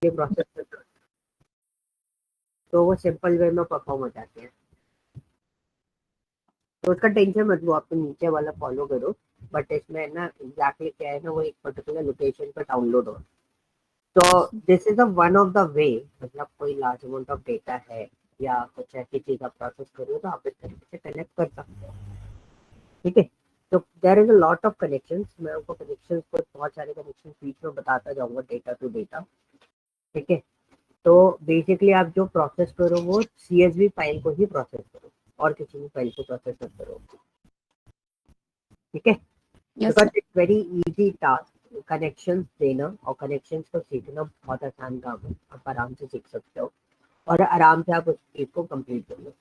ये प्रोसेस करते हो तो वो सिंपल वे में परफॉर्म हो जाते हैं। तो उसका टेंशन मत लो, आप तो नीचे वाला फॉलो करो। बट इसमें ना एग्जैक्टली क्या है ना, वो एक पर्टिकुलर लोकेशन पर डाउनलोड हो। तो this is one of the way, मतलब कोई लार्ज अमाउंट ऑफ डेटा है या कुछ ऐसी चीज आप प्रोसेस कर रहे हो तो आप इस तरीके से कनेक्ट कर सकते हो। ठीक है। तो there is a lot of connections, मैं आपको कनेक्शंस को बहुत सारे कनेक्शन बीच में बताता जाऊंगा, डेटा टू डेटा। ठीक है। तो बेसिकली आप जो प्रोसेस करो वो CSV फाइल को ही प्रोसेस करो, और किसी भी फाइल को प्रोसेस मत करो। ठीक है। Yes because sir. It's very easy task, connections देना और कनेक्शंस को सीखना बहुत आसान काम है, आप आराम से सीख सकते हो और आराम से आप उस चीज को कंप्लीट कर लो।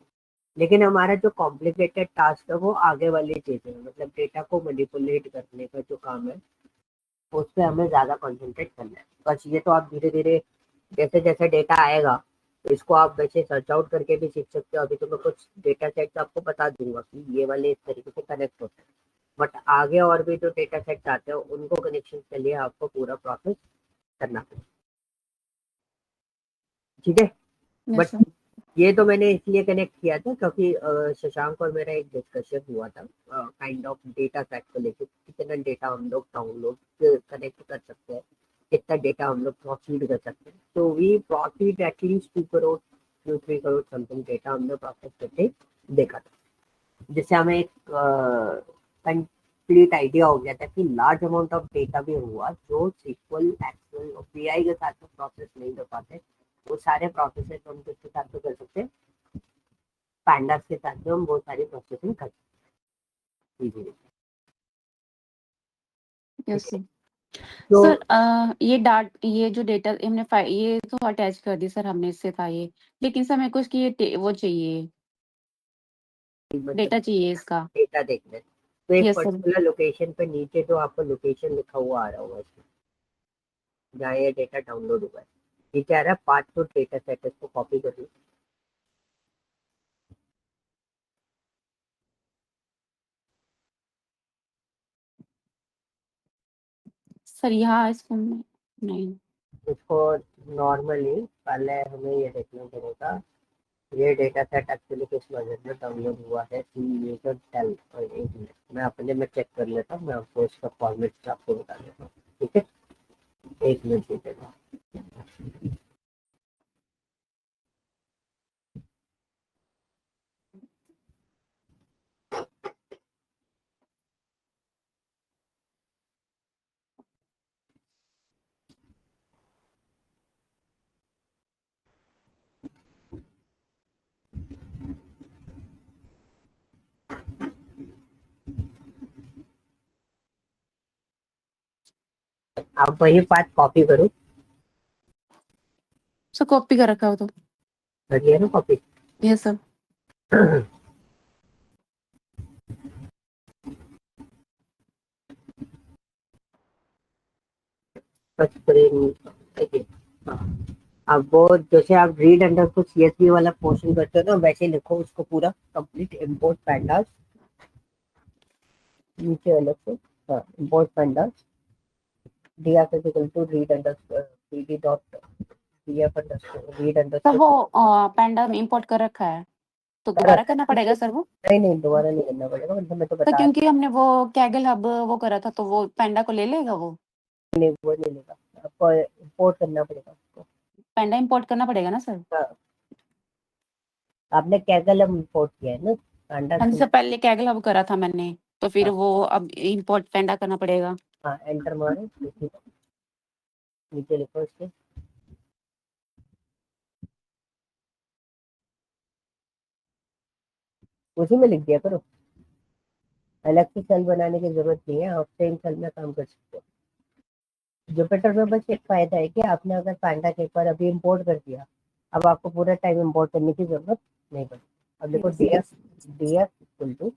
लेकिन हमारा जो कॉम्प्लिकेटेड टास्क है वो आगे वाली चीजें हैं, मतलब डेटा को मैनिपुलेट करने का जो काम है उस पर हमें ज्यादा कंसंट्रेट करना है। बस ये तो आप धीरे धीरे जैसे जैसे डेटा आएगा तो इसको आप वैसे सर्च आउट करके भी सीख सकते हो। अभी तो मैं कुछ डेटा सेट्स आपको बता दूंगा कि ये वाले इस तरीके से कनेक्ट होते हैं, बट आगे और भी जो डेटा सेट्स आते हैं उनको कनेक्शन के लिए आपको पूरा प्रोसेस करना है। ठीक है। Yes but sir. ये तो मैंने इसलिए कनेक्ट किया था क्योंकि शशांक और मेरा एक डिस्कशन हुआ था काइंड ऑफ डेटा सेट को लेकर, कितना डेटा हम लोग डाउनलोड कनेक्ट कर सकते हैं, कितना डेटा हम लोग प्रोसीड कर सकते हैं। तो we proceed at least 2 crore 2-3 crore something data हमने प्रोसेस करके देखा था, जिससे हमें एक कंप्लीट आइडिया हो गया था कि लार्ज अमाउंट ऑफ डेटा भी हुआ जो सिक्वल एक्सेल और पीआई के साथ में प्रोसेस नहीं कर पाते, वो सारे प्रोसेस हम किसके साथ में कर सकते हैं, पैंडास के साथ में हम बहुत सारी प्रोसेसिंग कर सकते हैं। Yes sir. तो सर ये जो डेटा हमने ये तो अटैच कर दी सर हमने इससे था ये, लेकिन सर मेरे को इसकी वो चाहिए, मतलब डेटा चाहिए इसका। डेटा देखना है तो एक यस सर। पर्टिकुलर लोकेशन पे नीचे जो आपको लोकेशन लिखा हुआ आ रहा होगा इसमें, जहाँ ये डेटा डाउनलोड हुआ है नीचे आ रहा है पार्ट टू डेटा सेट, इसको कॉपी कर लो। सर यहाँ इसको नहीं। इसको नॉर्मली पहले हमें ये देखना पड़ेगा ये डेटा सेट एक्चुअली किस वर्जन में डाउनलोड हुआ है, सी यूजर टेल। और एक मिनट मैं अपने में चेक कर लेता हूँ, मैं आपको इसका फॉर्मेट आपको बता देता हूँ। ठीक है, एक मिनट दीजिएगा। आप वही पार्ट कॉपी करो। सर कॉपी कर रखा हो तो। करिए ना कॉपी। Yes sir. देखिए, हाँ। अब वो जैसे आप रीड अंडर कुछ CSV वाला पोर्शन करते हो ना, वैसे लिखो उसको पूरा कंप्लीट इंपोर्ट पैंडास नीचे अलग से। हाँ, import pandas df is equal to read underscore pd dot df underscore read sir वो underscore। पैंडा में इंपोर्ट कर रखा है तो कर दोबारा रखा करना है, पड़ेगा सर वो। नहीं नहीं दोबारा नहीं करना पड़ेगा, मतलब मैं तो सर बता क्योंकि हमने वो कैगल हब वो करा था तो वो पैंडा को ले लेगा वो। नहीं, वो नहीं लेगा, आपको इंपोर्ट करना पड़ेगा उसको। पैंडा इंपोर्ट करना पड़ेगा ना सर। हाँ, आपने कैगल इंपोर्ट किया है ना पैंडास हाँ जी को। सर, पहले कैगल हब करा था मैंने, तो फिर हाँ वो अब इंपोर्ट पैंडा करना पड़ेगा। हाँ, एंटर मारो नीचे लिखो इसके, उसी में लिख दिया करो, अलग से सेल बनाने की जरूरत नहीं है, आप सेम सेल में काम कर सकते हो। जुपिटर में बस एक फायदा है कि आपने अगर पैंडा के एक बार अभी इंपोर्ट कर दिया, अब आपको पूरा टाइम इंपोर्ट करने की जरूरत नहीं पड़ती। अब देखो yes DF DF equal to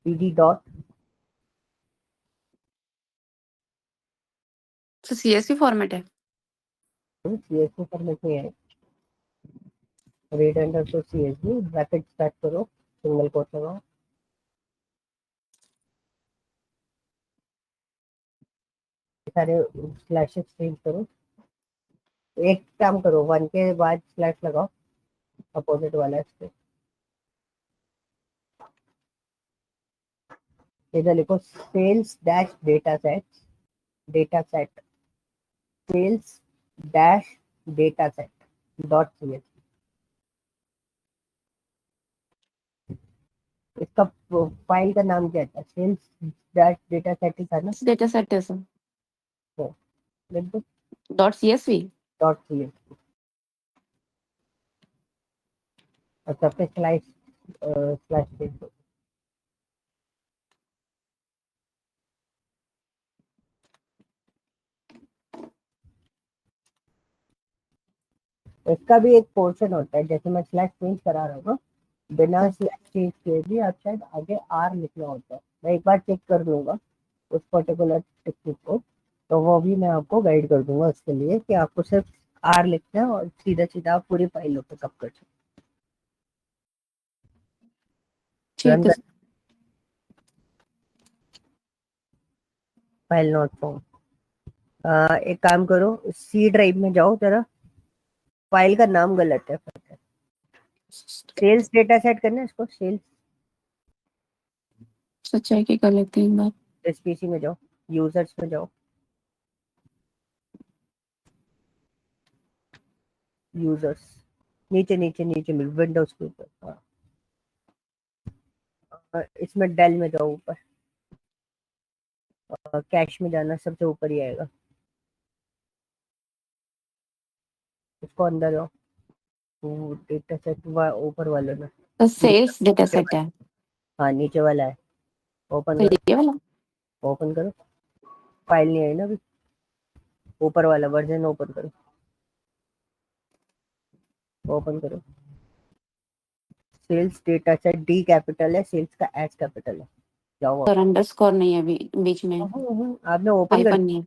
PD dot sir CSV format है। सीएसवी फॉर्मेट में है, read under to CSV bracket start करो, सिंगल कोट लगाओ, सारे स्लैशेस चेंज करो। एक काम करो, 1 के बाद स्लैश लगाओ अपोजिट वाला इस पे। इधर लिखो sales dash data set, data set, sales dash data set dot C S. इसका फाइल का नाम क्या था? सेल्स डैश डेटा सेट ही था ना? डेटा सेट है सर। तो बिल्कुल dot CSV. Dot C S. और सब पे स्लैश स्लैश चेंज करो। इसका भी एक पोर्शन होता है, जैसे मैं स्लैश चेंज करा रहा हूँ ना, बिना स्लैश चेंज किए भी आप शायद आगे आर लिखना होता है। मैं एक बार चेक कर लूंगा उस पर्टिकुलर टेक्निक को, तो वो भी मैं आपको गाइड कर दूंगा उसके लिए कि आपको सिर्फ आर लिखना है और सीधा सीधा आप पूरी फाइलों पे कब कर सकते। रन ठीक है कर, सर। File not found. एक काम करो, सी ड्राइव में जाओ जरा। फाइल का नाम गलत है, सेल्स डेटा सेट करना है इसको, सेल्स। सच्चाई की कर लेते हैं एक बार। एसपीसी में जाओ, यूजर्स में जाओ, यूजर्स, नीचे नीचे नीचे में विंडोज के ऊपर। इसमें डेल में जाओ ऊपर, कैश में जाना, सबसे ऊपर ही आएगा। उसको अंदर जाओ, डेटा सेट ऊपर वाले में। तो नीचे सेल्स डेटा नीचे सेट वाला, है। हाँ नीचे वाला है। ओपन तो करो, ये वाला। ओपन करो। फाइल नहीं आई ना अभी, ऊपर वाला वर्जन ओपन करो, ओपन करो। Sales data set D capital है, सेल्स का एच कैपिटल है। जाओ और अंडरस्कोर नहीं है अभी बीच में। आपने ओपन कर, हाइफन नहीं है।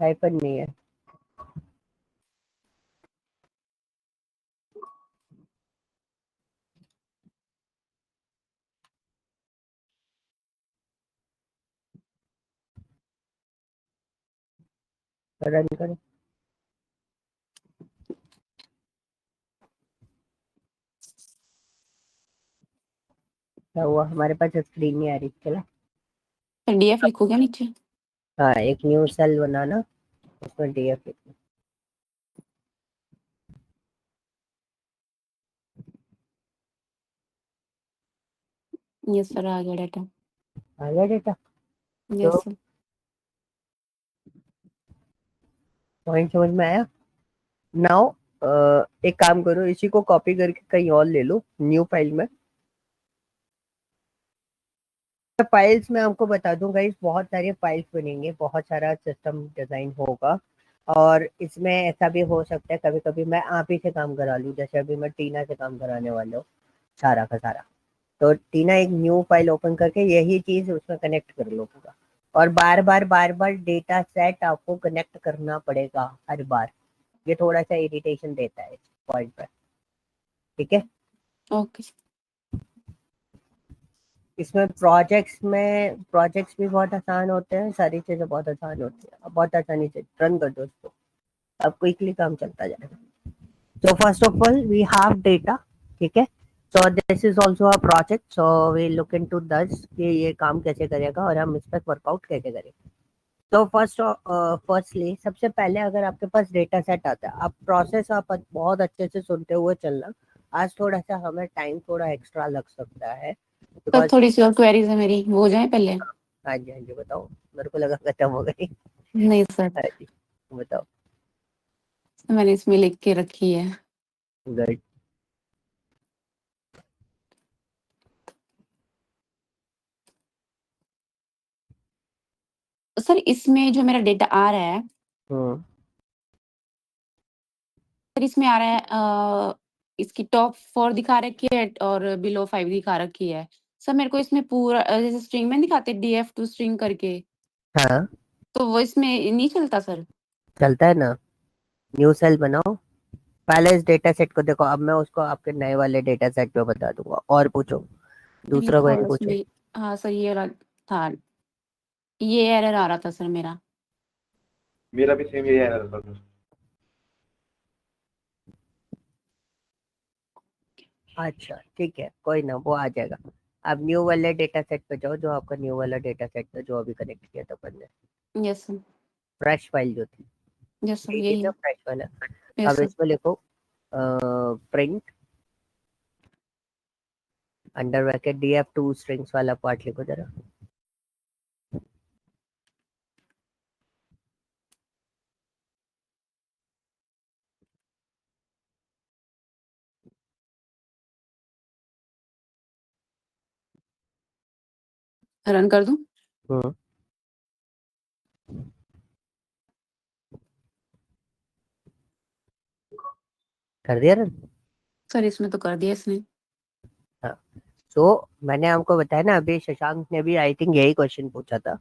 हाइपन नहीं है। रन करो। क्या हुआ? हमारे पास स्क्रीन नहीं आ रही, चला। फिर डीएफ लिखो क्या नीचे? हाँ, एक न्यू सेल बनाना, उसमें डीएफ लिखना। यस सर, आ गया डाटा। आ गया डेटा? तो यस सर। पॉइंट समझ में आया? नाउ एक काम करो, इसी को कॉपी करके कहीं और ले लो, न्यू फाइल में। फाइल्स में आपको बता दूं गाइस, बहुत सारी फाइल्स बनेंगे, बहुत सारा सिस्टम डिजाइन होगा। और इसमें ऐसा भी हो सकता है कभी कभी मैं आप ही से काम करा लूं, जैसे अभी मैं टीना से काम कराने वाला हूँ सारा का सारा। तो टीना एक न्यू फाइल ओपन करके यही चीज उसमें कनेक्ट कर लो पूरा। और बार बार डेटा सेट आपको कनेक्ट करना पड़ेगा हर बार। ये थोड़ा सा इरिटेशन देता है इस पॉइंट पर, ठीक है। ओके। इसमें प्रोजेक्ट्स भी बहुत आसान होते हैं, सारी चीजें बहुत आसान होती है, अब बहुत आसानी से रन कर दो उसको, अब क्विकली काम चलता जाएगा। So first of all, we have data, ठीक है। So this is also a project, so we look into this कि ये काम कैसे करेगा और हम इस पर वर्कआउट कैसे करेंगे। तो फर्स्टली सबसे पहले अगर आपके पास डेटा सेट आता है, आप प्रोसेस आप बहुत अच्छे से सुनते हुए चलना। आज थोड़ा सा हमें टाइम थोड़ा एक्स्ट्रा लग सकता है, सर बिकॉज। थोड़ी सी और क्वेरीज है मेरी, वो हो जाए पहले। हाँ जी, हाँ जी, बताओ। मेरे को लगा खत्म हो गई। नहीं सर, हाँ जी, बताओ। मैंने इसमें लिख के रखी है। गुड। सर इसमें जो मेरा डेटा आ रहा है, हम्म। सर इसमें आ रहा है इसकी टॉप 4 दिखा रखी है और बिलो 5 दिखा रखी है। सर मेरे को इसमें पूरा जैसे स्ट्रिंग में दिखाते डीएफ टू स्ट्रिंग करके, हाँ, तो वो इसमें नहीं चलता सर। चलता है ना। न्यू सेल बनाओ, पहले इस डेटा सेट को देखो। अब मैं उसको आपके नए वाले डेटा सेट पे बता दूंगा, और पूछो, नहीं दूसरा क्वेरी थोड़ा पूछो। उसमें। हाँ सर ये वाला था। ये एरर आ रहा था सर मेरा। मेरा भी सेम यही एरर था सर। अच्छा ठीक है, कोई ना, वो आ जाएगा। अब न्यू वाले डेटा सेट पे जाओ, जो आपका न्यू वाला डेटा सेट था जो अभी कनेक्ट किया था अपन ने, यस सर। फ्रेश फाइल जो थी, यस सर, यही थी यही ना है। फ्रेश वाला। यस अब सर। इसमें लिखो print under bracket df2 strings वाला पार्ट लिखो जरा। रन कर दूं? हम्म, कर दिया रन? सर इसमें तो कर दिया इसने। हाँ, तो मैंने आपको बताया ना, अभी शशांक ने भी आई थिंक यही क्वेश्चन पूछा था।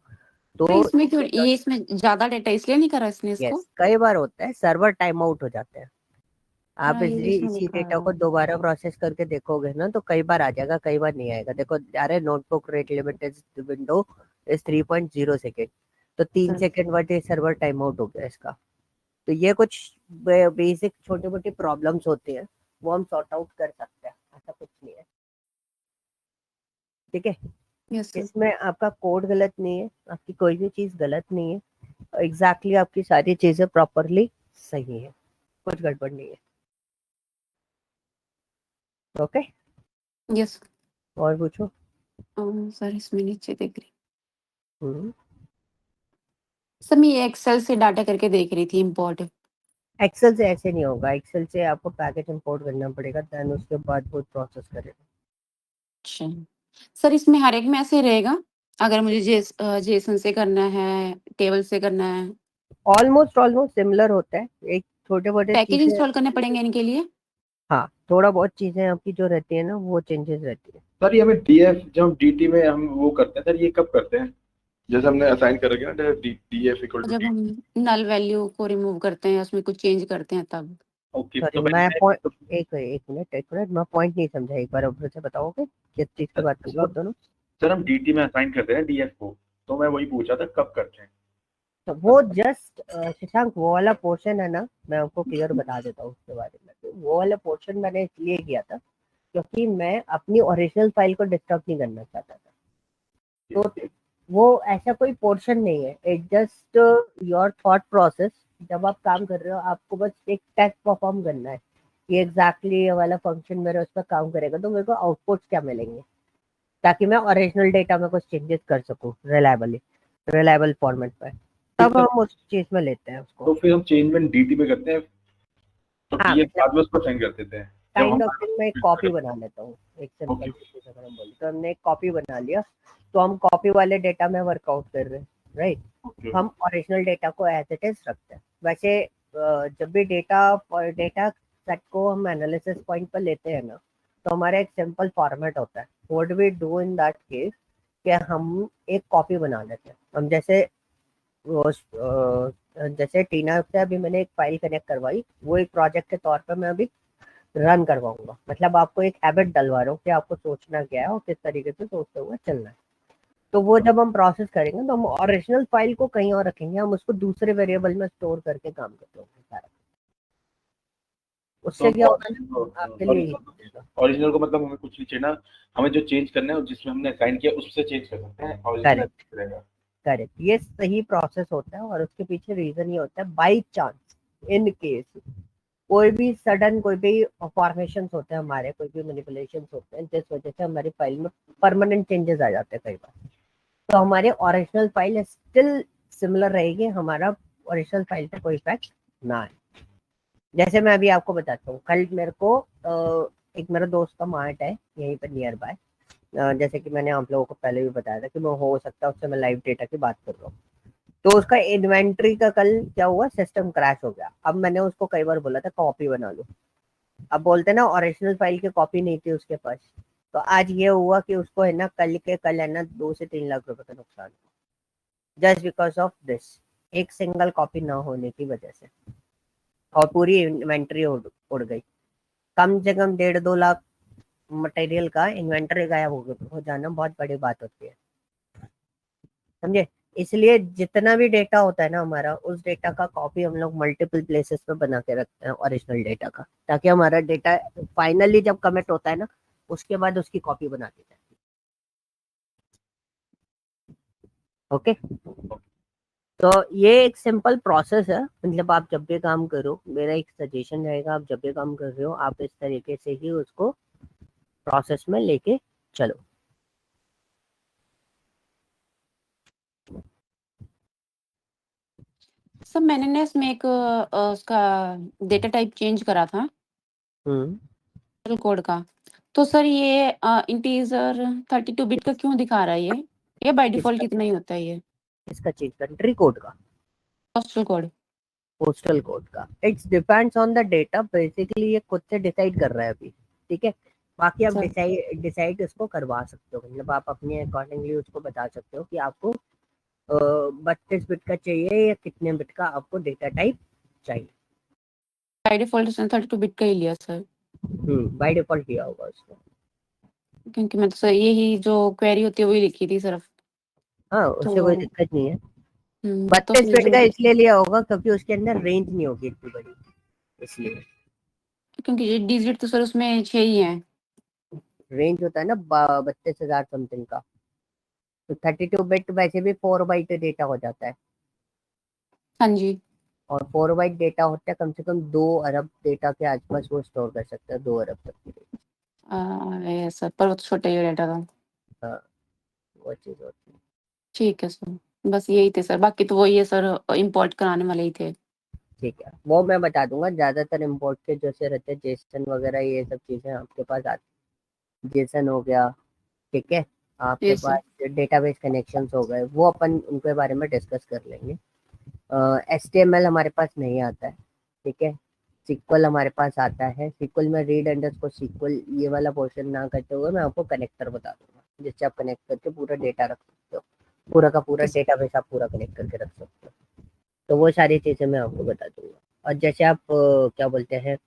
तो तो इसमें क्यों, ये इसमें ज्यादा डेटा इसलिए नहीं करा इसने इसको? यस, कई बार होता है सर्वर टाइम आउट हो जाते हैं। आप हाँ, ये इसी इसमें इसी लिखा डेटा है। को दोबारा प्रोसेस करके देखोगे ना, तो कई बार आ जाएगा, कई बार नहीं आएगा। देखो, अरे notebook rate limited window is 3.0 second, तो 3 सेकेंड बाद सर्वर टाइम आउट हो गया इसका। तो ये कुछ बेसिक छोटी मोटी प्रॉब्लम्स होती हैं, वो हम सॉर्ट आउट कर सकते हैं, ऐसा कुछ नहीं है। ठीक है, यस सर। इसमें आपका कोड गलत नहीं है, आपकी कोई भी चीज गलत नहीं है, एग्जैक्टली आपकी सारी चीजें प्रॉपरली सही है, कुछ गड़बड़ नहीं है। Okay, yes. और पूछो। सर इसमें नीचे देख रही। हम्म, सर मैं ये एक्सेल से डाटा करके देख रही थी इम्पोर्ट। एक्सेल से ऐसे नहीं होगा, एक्सेल से आपको पैकेज इंपोर्ट करना पड़ेगा, देन उसके बाद वो प्रोसेस करेगा। अच्छा। सर इसमें हर एक में ऐसे ही रहेगा? अगर मुझे जेसन से करना है, टेबल से करना है, ऑलमोस्ट ऑलमोस्ट सिमिलर होता है, एक छोटे मोटे पैकेज चीजें। इंस्टॉल करने पड़ेंगे इनके लिए? हाँ, थोड़ा बहुत चीजें आपकी जो रहती है ना, वो चेंजेस रहती है। सर ये हमें डीएफ, जब हम डीटी में हम वो करते हैं सर, ये कब करते हैं? जैसे हमने असाइन कर रखा है ना, डीएफ इक्वल टू जब डी। हम नल वैल्यू को रिमूव करते हैं, उसमें कुछ चेंज करते हैं तब। ओके, सॉरी, तो मैं पहले पॉइंट, एक मिनट मैं पॉइंट नहीं समझा, एक बार फिर से बताओगे किस चीज की बात करते हो सर, आप दोनों? सर हम डीटी में असाइन करते हैं डीएफ को, तो मैं वही पूछा था कब करते हैं। तो वो जस्ट शशांक, वो वाला पोर्शन है ना, मैं आपको क्लियर बता देता हूँ उसके बारे में। तो वो वाला पोर्शन मैंने इसलिए किया था क्योंकि मैं अपनी ओरिजिनल फाइल को डिस्टर्ब नहीं करना चाहता था। तो वो ऐसा कोई पोर्शन नहीं है, it just your thought process. जब आप काम कर रहे हो, आपको बस एक टेस्ट परफॉर्म करना है कि एग्जैक्टली ये वाला फंक्शन मेरे उस पर काम करेगा, तो मेरे को आउटपुट्स क्या मिलेंगे, ताकि मैं ओरिजिनल डेटा में कुछ चेंजेस कर सकूं रिलायबल फॉर्मेट पर। तब हम उस चीज में लेते हैं उसको। तो फिर हम चेंजमेंट डीटी में करते हैं, तो हाँ, डीएफ मतलब बाद में उसको साइन कर देते हैं जब काइंड हम। ऑफ थिंग, मैं एक कॉपी बना लेता हूँ, एक सिंपल ओके। सी चीज अगर हम बोले तो हमने एक कॉपी बना लिया, तो हम कॉपी वाले डेटा में वर्कआउट कर रहे हैं, राइट। ओके। हम ओरिजिनल डेटा को एज इट इज रखते हैं। वैसे जब भी डेटा डेटा सेट को हम एनालिसिस पॉइंट पर लेते हैं ना, तो हमारा एक सिंपल फॉर्मेट होता है। What we do in that case, कि हम एक कॉपी बना लेते हैं। हम जैसे जैसे टीना से अभी मैंने एक फाइल कनेक्ट करवाई, वो एक प्रोजेक्ट के तौर पर मैं अभी रन करवाऊंगा। मतलब आपको एक हैबिट डलवा रहा हूँ कि आपको सोचना क्या है और किस तरीके से सोचते हुए चलना है। तो वो जब हम प्रोसेस करेंगे, तो हम ओरिजिनल फाइल को कहीं और रखेंगे, हम उसको दूसरे वेरिएबल में स्टोर करके काम करते होंगे सारा। तो उससे क्या होगा ना, आपके लिए easy होगा। ओरिजिनल को मतलब हमें कुछ नहीं चाहिए, हमें जो चेंज करना है जिसमें हमने असाइन किया उससे चेंज कर सकते हैं, ओरिजिनल करेक्ट, रहेगा। करेक्ट, ये सही प्रोसेस होता है। और उसके पीछे रीजन ये होता है, बाई चांस, इन केस कोई भी सडन कोई भी फॉर्मेशन होते हैं हमारे, कोई भी मैनिपुलेशन होते हैं, जिस वजह से हमारी फाइल में परमानेंट चेंजेस आ जाते हैं कई बार, तो हमारे ओरिजिनल फाइल स्टिल सिमिलर रहेगी, हमारा ओरिजिनल फाइल पे कोई इफेक्ट ना आए। जैसे मैं अभी आपको बताता हूँ, कल मेरे को एक मेरा दोस्त का मार्ट है यहीं पर नियर बाय, जैसे कि मैंने आप लोगों को पहले भी बताया था कि मैं हो सकता है उससे मैं लाइव डेटा की बात कर रहा हूँ। तो उसका इन्वेंट्री का कल क्या हुआ, सिस्टम क्रैश हो गया। अब मैंने उसको कई बार बोला था कॉपी बना लो, अब बोलते ना ओरिजिनल फाइल की कॉपी नहीं थी उसके पास। तो आज ये हुआ कि उसको है ना, कल के कल है ना 2 से 3 लाख रुपए का नुकसान हुआ, जस्ट बिकॉज ऑफ दिस, एक सिंगल कॉपी ना होने की वजह से। और पूरी इन्वेंट्री उड़ गई, कम से कम 1.5-2 लाख मटेरियल का इन्वेंटरी गायब हो जाना बहुत बड़ी बात होती है, समझे। इसलिए जितना भी डेटा होता है ना हमारा, उस डेटा का कॉपी हम लोग मल्टीपल प्लेसेस पे बना के रखते हैं ओरिजिनल डेटा का, ताकि हमारा डेटा फाइनली जब कमिट होता है ना, उसके बाद उसकी कॉपी बना दी जाती है। ओके, तो ये एक सिंपल प्रोसेस है। मतलब आप जब भी काम करो, मेरा एक सजेशन रहेगा, आप जब भी काम कर रहे हो आप इस तरीके से ही उसको प्रोसेस में लेके चलो। सर मैंने ना इसमें एक उसका डेटा टाइप चेंज करा था कोड का। तो सर ये इंटीजर 32 बिट का क्यों दिखा रहा है ये बाय डिफॉल्ट इसका कितना ही होता है ये इसका चीज कंट्री कोड का, पोस्टल कोड? पोस्टल कोड का, it's depends on the data. Basically ये खुद से डिसाइड कर रहा है अभी, ठीक है। बाकी आप सर डिसाइड उसको करवा सकते हो, मतलब आप अपने अकॉर्डिंगली उसको बता सकते हो कि आपको 32 बिट का चाहिए या कितने बिट का आपको डेटा टाइप चाहिए। बाय डिफॉल्ट इसने 32 बिट का ही लिया सर, बाय डिफॉल्ट किया होगा उसको। क्योंकि मैं तो सर यही जो क्वेरी होती है वही लिखी थी सिर्फ। हाँ, उससे कोई तो दिक्कत नहीं है। तो 32 बिट फिर का इसलिए लिया होगा क्योंकि उसके अंदर रेंज नहीं होगी इतनी बड़ी, इसलिए। क्योंकि ये डिजिट तो सर उसमें 6 ही हैं। रेंज होता है ना 32,000 समथिंग का, तो 32 बिट वैसे भी 4 बाइट डेटा हो जाता है, हाँ जी। और 4 बाइट डेटा होता है कम से कम 2 अरब डेटा के आसपास वो स्टोर कर सकता है, 2 अरब तक की range। ये सर पर वो तो छोटा ही डेटा था। हाँ, वो चीज होती है। ठीक है सर, बस यही थे सर, बाकी तो वही है सर, इंपोर्ट कराने वाले ही थे। ठीक है, वो मैं बता दूंगा। ज्यादातर इम्पोर्ट के जैसे रहते हैं जेसन वगैरह, ये सब चीजें आपके पास आती, जेसन हो गया, ठीक है। आपके ये सर। पास डेटाबेस कनेक्शंस हो गए, वो अपन उनके बारे में डिस्कस कर लेंगे। HTML हमारे पास नहीं आता है, ठीक है। सिक्वल हमारे पास आता है। सिक्वल में रीड अंडरस्कोर सिक्वल ये वाला पोर्शन ना करते हुए मैं आपको कनेक्टर बता दूंगा, जिससे आप कनेक्ट करके पूरा डेटा रख सकते हो, पूरा का पूरा किस डेटाबेस आप पूरा कनेक्ट करके रख सकते हो। तो वो सारी चीज़ें मैं आपको बता दूंगा। और जैसे आप क्या बोलते हैं,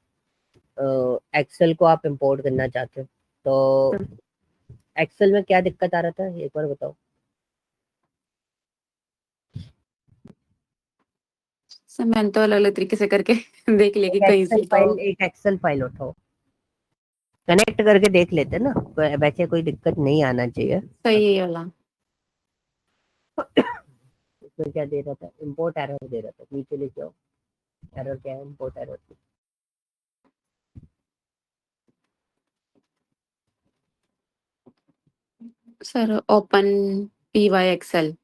एक्सेल को आप इंपोर्ट करना चाहते हो, तो एक्सेल में क्या दिक्कत आ रहा था एक बार बताओ। सर मैंने तो अलग अलग तरीके से करके देख लिया कि कहीं से तो एक एक्सेल फाइल उठाओ, कनेक्ट करके देख लेते ना, वैसे कोई दिक्कत नहीं आना चाहिए। सही है वाला। इसमें क्या दे रहा था, इम्पोर्ट एरर दे रहा था, नीचे लिखे हो एरर क्या है, import error. Sir open py excel,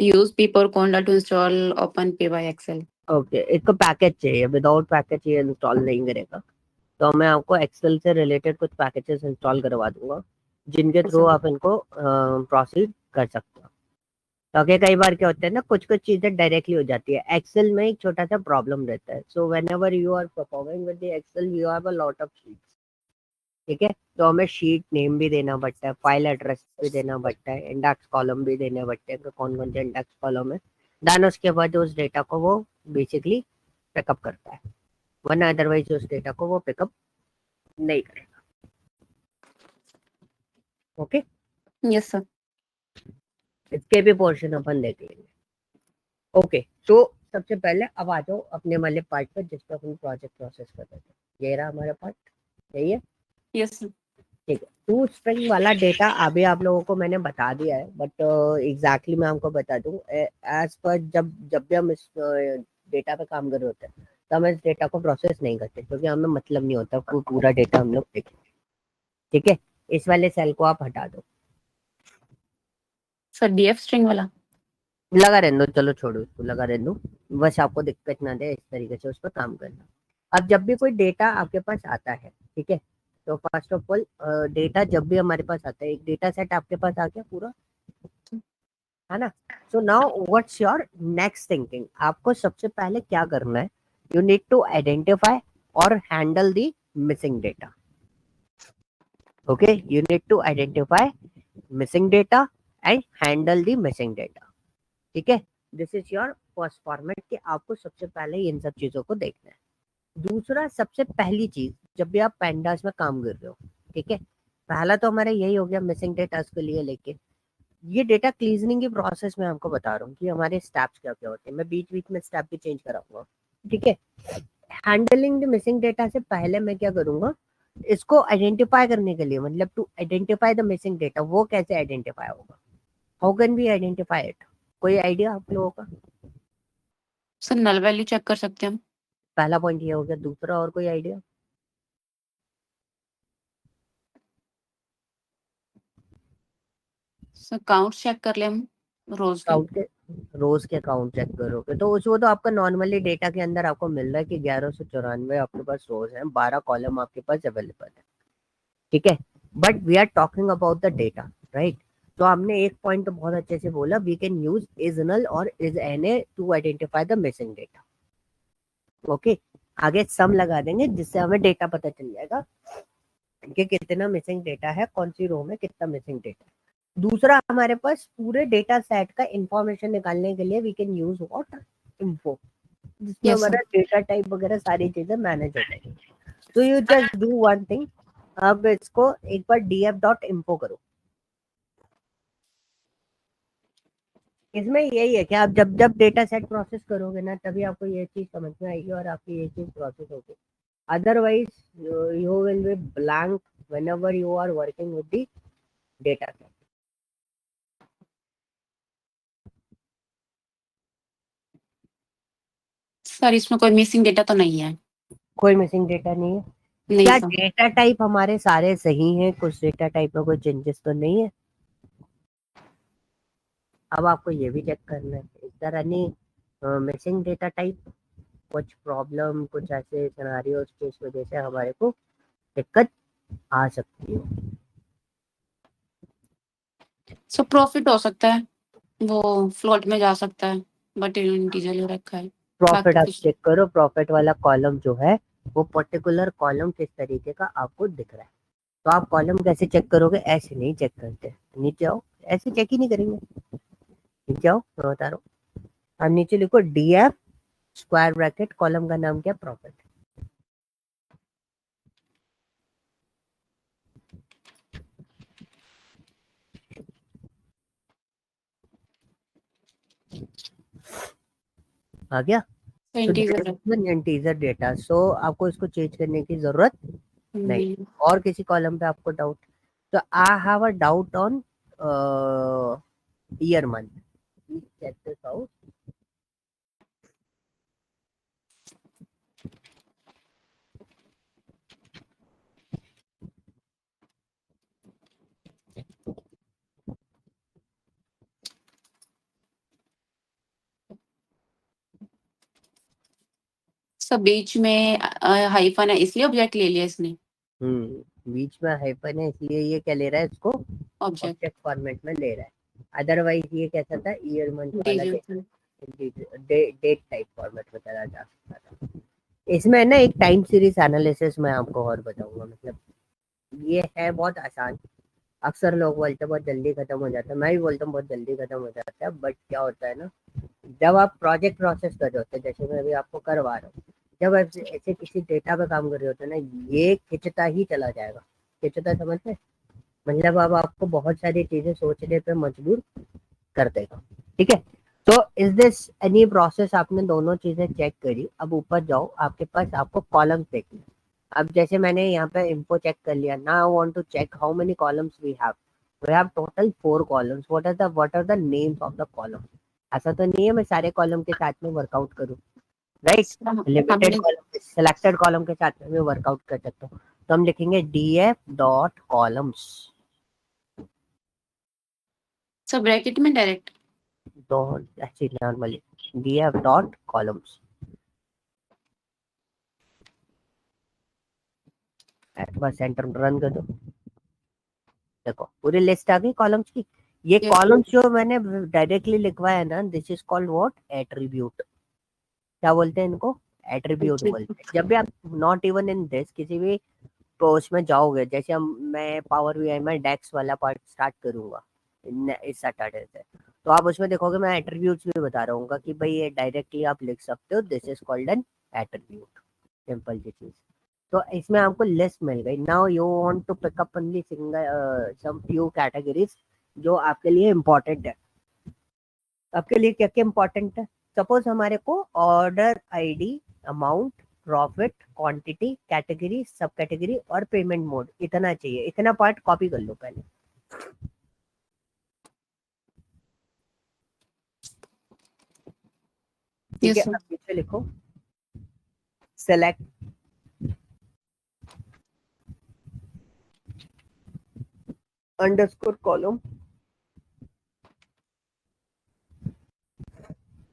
use pip or conda to install open py excel. Okay, इसको पैकेज चाहिए, विदाउट पैकेज ये इंस्टॉल नहीं करेगा। तो मैं आपको एक्सेल से रिलेटेड कुछ पैकेजेस इंस्टॉल करवा दूंगा, जिनके थ्रू सर आप इनको प्रोसीड कर सकते हो। ताकि कई बार क्या होता है ना, कुछ कुछ चीजें डायरेक्टली हो जाती है। एक्सेल में एक छोटा सा प्रॉब्लम रहता है, so whenever you are performing with the Excel you have a lot of sheets, ठीक है। तो हमें शीट नेम भी देना पड़ता है, फाइल एड्रेस भी देना पड़ता है, इंडेक्स कॉलम भी देने पड़ते हैं कि कौन कौन से इंडेक्स कॉलम है। देन उसके बाद उस डेटा को वो बेसिकली पिकअप करता है, वरना अदरवाइज उस डेटा को वो पिकअप नहीं करेगा। Okay, yes sir. इसके भी पोर्शन अपन देख लेंगे। ओके, तो सबसे पहले अब आ जाओ अपने वाले पार्ट पर, जिस पर अपन प्रोजेक्ट प्रोसेस कर रहे थे। ये रहा हमारा पार्ट, यही है, यस सर। ठीक है। टू स्ट्रिंग वाला डेटा अभी आप लोगों को मैंने बता दिया है, बट एग्जैक्टली मैं आपको बता दूं। एज पर जब जब भी हम इस डेटा पे काम कर रहे होते हैं, तो हम इस डेटा को प्रोसेस नहीं करते, क्योंकि हमें मतलब नहीं होता पूरा डेटा हम लोग देखें, ठीक है। इस वाले सेल को आप हटा दो, सर डीएफ स्ट्रिंग वाला। लगा रहने दो, चलो छोड़ो इसको, लगा रहने दो। बस आपको दिक्कत ना दे, इस तरीके से उस पर काम करना। अब जब भी कोई डेटा आपके पास आता है, ठीक है, तो फर्स्ट ऑफ ऑल डेटा जब भी हमारे पास आता है, एक डेटा सेट आपके पास आ गया पूरा, है ना। So now what's your next thinking, आपको सबसे पहले क्या करना है, यू नीड टू आइडेंटिफाई और handle the missing data. Okay, you need to identify missing data and handle the missing data, ठीक है। This is your first format कि आपको सबसे पहले इन सब चीजों को देखना है। दूसरा, सबसे पहली चीज, जब भी आप पैंडास में काम कर रहे हो, ठीक है, पहला तो हमारा यही हो गया मिसिंग डेटा के लिए लेके, ये डेटा क्लीजनिंग की प्रोसेस में आपको बता रहा हूँ कि हमारे स्टेप्स क्या क्या होते हैं। मैं बीच बीच में स्टेप भी चेंज कराऊंगा, ठीक है। हैंडलिंग द मिसिंग डेटा से पहले मैं क्या करूंगा, इसको आइडेंटिफाई करने के लिए, मतलब to identify the missing data, वो कैसे आइडेंटिफाई होगा, how can we identify it, कोई आइडिया आप लोगों का? सर नल वैल्यू चेक कर सकते हैं हम। पहला पॉइंट ये हो गया, दूसरा और कोई आइडिया? सर काउंट चेक कर ले हम रोज के। काउंट के, रोज के काउंट चेक करोगे तो वो तो आपका नॉर्मली डेटा के अंदर आपको मिल रहा है कि 1194 आपके पास रोज है, 12 कॉलम आपके पास अवेलेबल है, ठीक है। But we are talking about the data, right. तो हमने एक पॉइंट तो बहुत अच्छे से बोला, we can use is null और is N A to identify the missing data. Okay, आगे सम लगा देंगे जिससे हमें डेटा पता चल जाएगा कि कितना मिसिंग डेटा है, कौन सी रो में कितना मिसिंग डेटा है। दूसरा, हमारे पास पूरे डेटा सेट का इंफॉर्मेशन निकालने के लिए we can use what, info, जिसमें यस सर। हमारा डेटा टाइप वगैरह सारी चीजें मैनेज हो जाएगी। तो you just do one thing, अब इसको एक बार df.info करो। इसमें यही है कि आप जब जब डेटा सेट प्रोसेस करोगे ना, तभी आपको ये चीज समझ में आएगी और आपकी ये चीज प्रोसेस होगी। Otherwise you will be blank whenever you are working with the data set. Sir इसमें कोई मिसिंग डेटा तो नहीं है? कोई मिसिंग डेटा नहीं है? नहीं क्या सर। डेटा टाइप हमारे सारे सही हैं? कुछ डेटा टाइप में कोई चेंजेस तो नहीं है? अब आपको ये भी चेक करना है, is there any missing data type, कुछ प्रॉब्लम, कुछ ऐसे सिनेरियोज जिस वजह से हमारे को दिक्कत आ सकती है। सो प्रॉफिट हो सकता है, वो फ्लोट में जा सकता है, बट इंटीजर ले रखा है। प्रॉफिट बाकी आप कुछ चेक करो, प्रॉफिट वाला कॉलम जो है वो पर्टिकुलर कॉलम किस तरीके का आपको दिख रहा है। तो आप कॉलम कैसे चेक करोगे? ऐसे नहीं चेक करते, नीचे आओ, ऐसे चेक ही नहीं करेंगे। नीचे आओ, मैं बता रहा हूँ, और नीचे लिखो डीएफ स्क्वायर ब्रैकेट, कॉलम का नाम क्या? प्रॉफिट। आ गया? सो इंटीजर इंटीजर डेटा, सो आपको इसको चेंज करने की जरूरत नहीं। नहीं। और किसी कॉलम पे आपको डाउट? तो I have a doubt on year month, please check this out. सब बीच में हाइफन है इसलिए ऑब्जेक्ट ले लिया इसने। बीच में हाइफन है इसलिए ये क्या ले रहा है, इसको ऑब्जेक्ट ऑब्जेक्ट फॉर्मेट में ले रहा है। अदरवाइज ये कैसा था, ईयर मंथ वाला इंटीजर। डेट टाइप फॉर्मेट में चला जा सकता था। इसमें ना एक टाइम सीरीज एनालिसिस मैं आपको और बताऊंगा, मतलब ये है बहुत आसान। अक्सर लोग बोलते हैं बहुत जल्दी खत्म हो जाता है, मैं भी बोलता हूँ बहुत जल्दी खत्म हो जाता है, बट क्या होता है ना, जब आप प्रोजेक्ट प्रोसेस कर रहे होते हैं, जैसे मैं अभी आपको करवा रहा हूँ, जब आप ऐसे किसी डेटा पे काम कर रहे होते हैं ना, ये खिंचता ही चला जाएगा। खिंचता समझते हैं? मतलब अब आपको बहुत सारी चीजें सोचने पे मजबूर कर देगा, ठीक है। तो इज दिस एनी प्रोसेस? आपने दोनों चीजें चेक करी, अब ऊपर जाओ, आपके पास आपको कॉलम्स देखने। अब जैसे मैंने यहाँ पे इन्फो चेक कर लिया, now I want to check how many columns we have total 4 columns, what are the names of the column. ऐसा तो नहीं है मैं सारे कॉलम के साथ में वर्कआउट करूँ, राइट। लिमिटेड हमने कॉलम, सिलेक्टेड कॉलम के साथ में भी वर्कआउट कर सकता हूँ। तो हम लिखेंगे df डॉट कॉलम्स, सब ब्रैकेट में डायरेक्ट। डॉट ऐसे नॉर्मली df डॉट कॉलम्स, बस एंटर रन कर दो। देखो पूरी लिस्ट आ गई कॉलम्स की। ये यस। कॉलम्स जो मैंने डायरेक्टली लिखवाया है ना, this is called what, attribute. क्या बोलते हैं इनको? एट्रीब्यूट बोलते हैं। जब भी आप नॉट इवन इन दिस किसी भी पोस्ट में जाओगे, जैसे हम, मैं पावर बीआई में डेक्स वाला पार्ट स्टार्ट करूंगा इस सैटरडे से, तो आप उसमें देखोगे मैं एट्रीब्यूट्स भी बता रहा हूँ कि भाई ये डायरेक्टली आप लिख सकते हो, this is called an attribute, simple सी चीज। तो इसमें आपको लिस्ट मिल गई। Now you want to pick up only single some few categories जो आपके लिए इम्पोर्टेंट है। आपके लिए क्या क्या इम्पोर्टेंट है? सपोज हमारे को order ID, amount, profit, quantity, category, सब कैटेगरी और पेमेंट मोड, इतना चाहिए। इतना पार्ट कॉपी कर लो पहले। ठीक है, यस सर। अब पीछे लिखो सेलेक्ट अंडरस्कोर कॉलम।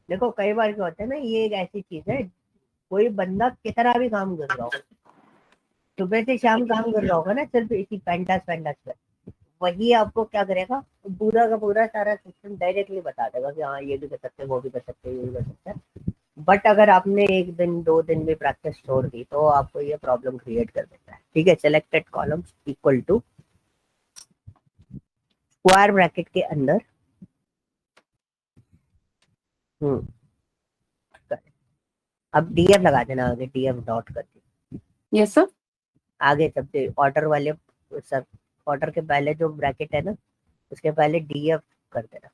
देखो कई बार क्या होता है ना, ये एक ऐसी चीज है, कोई बंदा कितना भी काम कर रहा हो, सुबह से शाम काम कर रहा होगा ना, सिर्फ इसी पेंटास पेंटास पे, वही आपको क्या करेगा, पूरा का पूरा सारा सिस्टम डायरेक्टली बता देगा कि हाँ ये भी कर सकते हैं, वो भी कर सकते हैं, ये भी कर सकते हैं। बट अगर आपने एक दिन 2 दिन भी प्रैक्टिस छोड़ दी तो आपको ये प्रॉब्लम क्रिएट कर देता है। ठीक है, selected columns equal to square bracket के अंदर अब डीएफ लगा देना आगे, डीएफ डॉट करके। Yes sir. आगे सबसे ऑर्डर वाले, सब ऑर्डर के पहले जो ब्रैकेट है ना, उसके पहले डीएफ कर देना।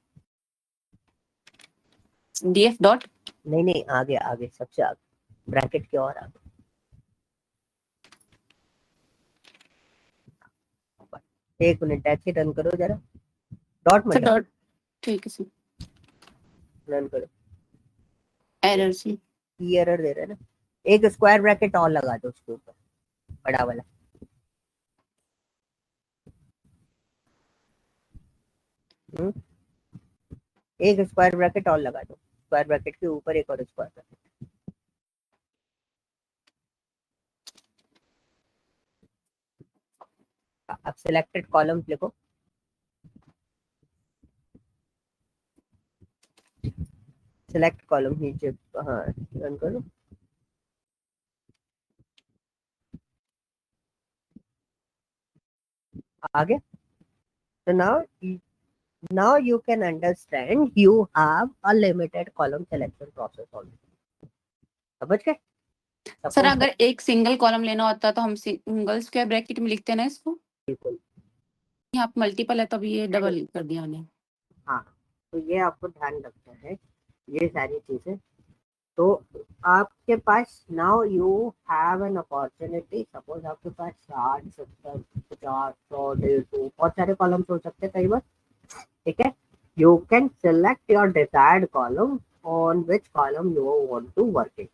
DF dot. नहीं नहीं, आगे आगे सबसे आगे ब्रैकेट के और आगे। एक मिनट ऐसे रन करो जरा, डॉट मत सर डालो, डॉट। ठीक है सर। रन करो। एरर से। ये एरर दे रहा है ना, एक स्क्वायर ब्रैकेट और लगा दो उसके ऊपर, बड़ा वाला। हम्म, एक स्क्वायर ब्रैकेट और लगा दो, स्क्वायर ब्रैकेट के ऊपर एक और स्क्वायर ब्रैकेट। अब सिलेक्टेड कॉलम्स लिखो, सिलेक्ट कॉलम नीचे, हाँ रन करो। आगे तो now you can understand you have a limited column selection process already। समझ गए? सर सपोज अगर एक सिंगल कॉलम लेना होता तो हम सिंगल स्क्वायर ब्रैकेट में लिखते हैं ना इसको। बिल्कुल, यहाँ पे मल्टीपल है तभी ये डबल कर दिया हमने। हाँ तो ये आपको ध्यान रखना है, ये सारी चीजें। तो आपके पास now you have an opportunity, suppose आपके पास 60, 70, 50, 100, 150 बहुत सारे कॉलम्स हो सकते हैं कई बार। ठीक है, you can select your desired column on which column you want to work.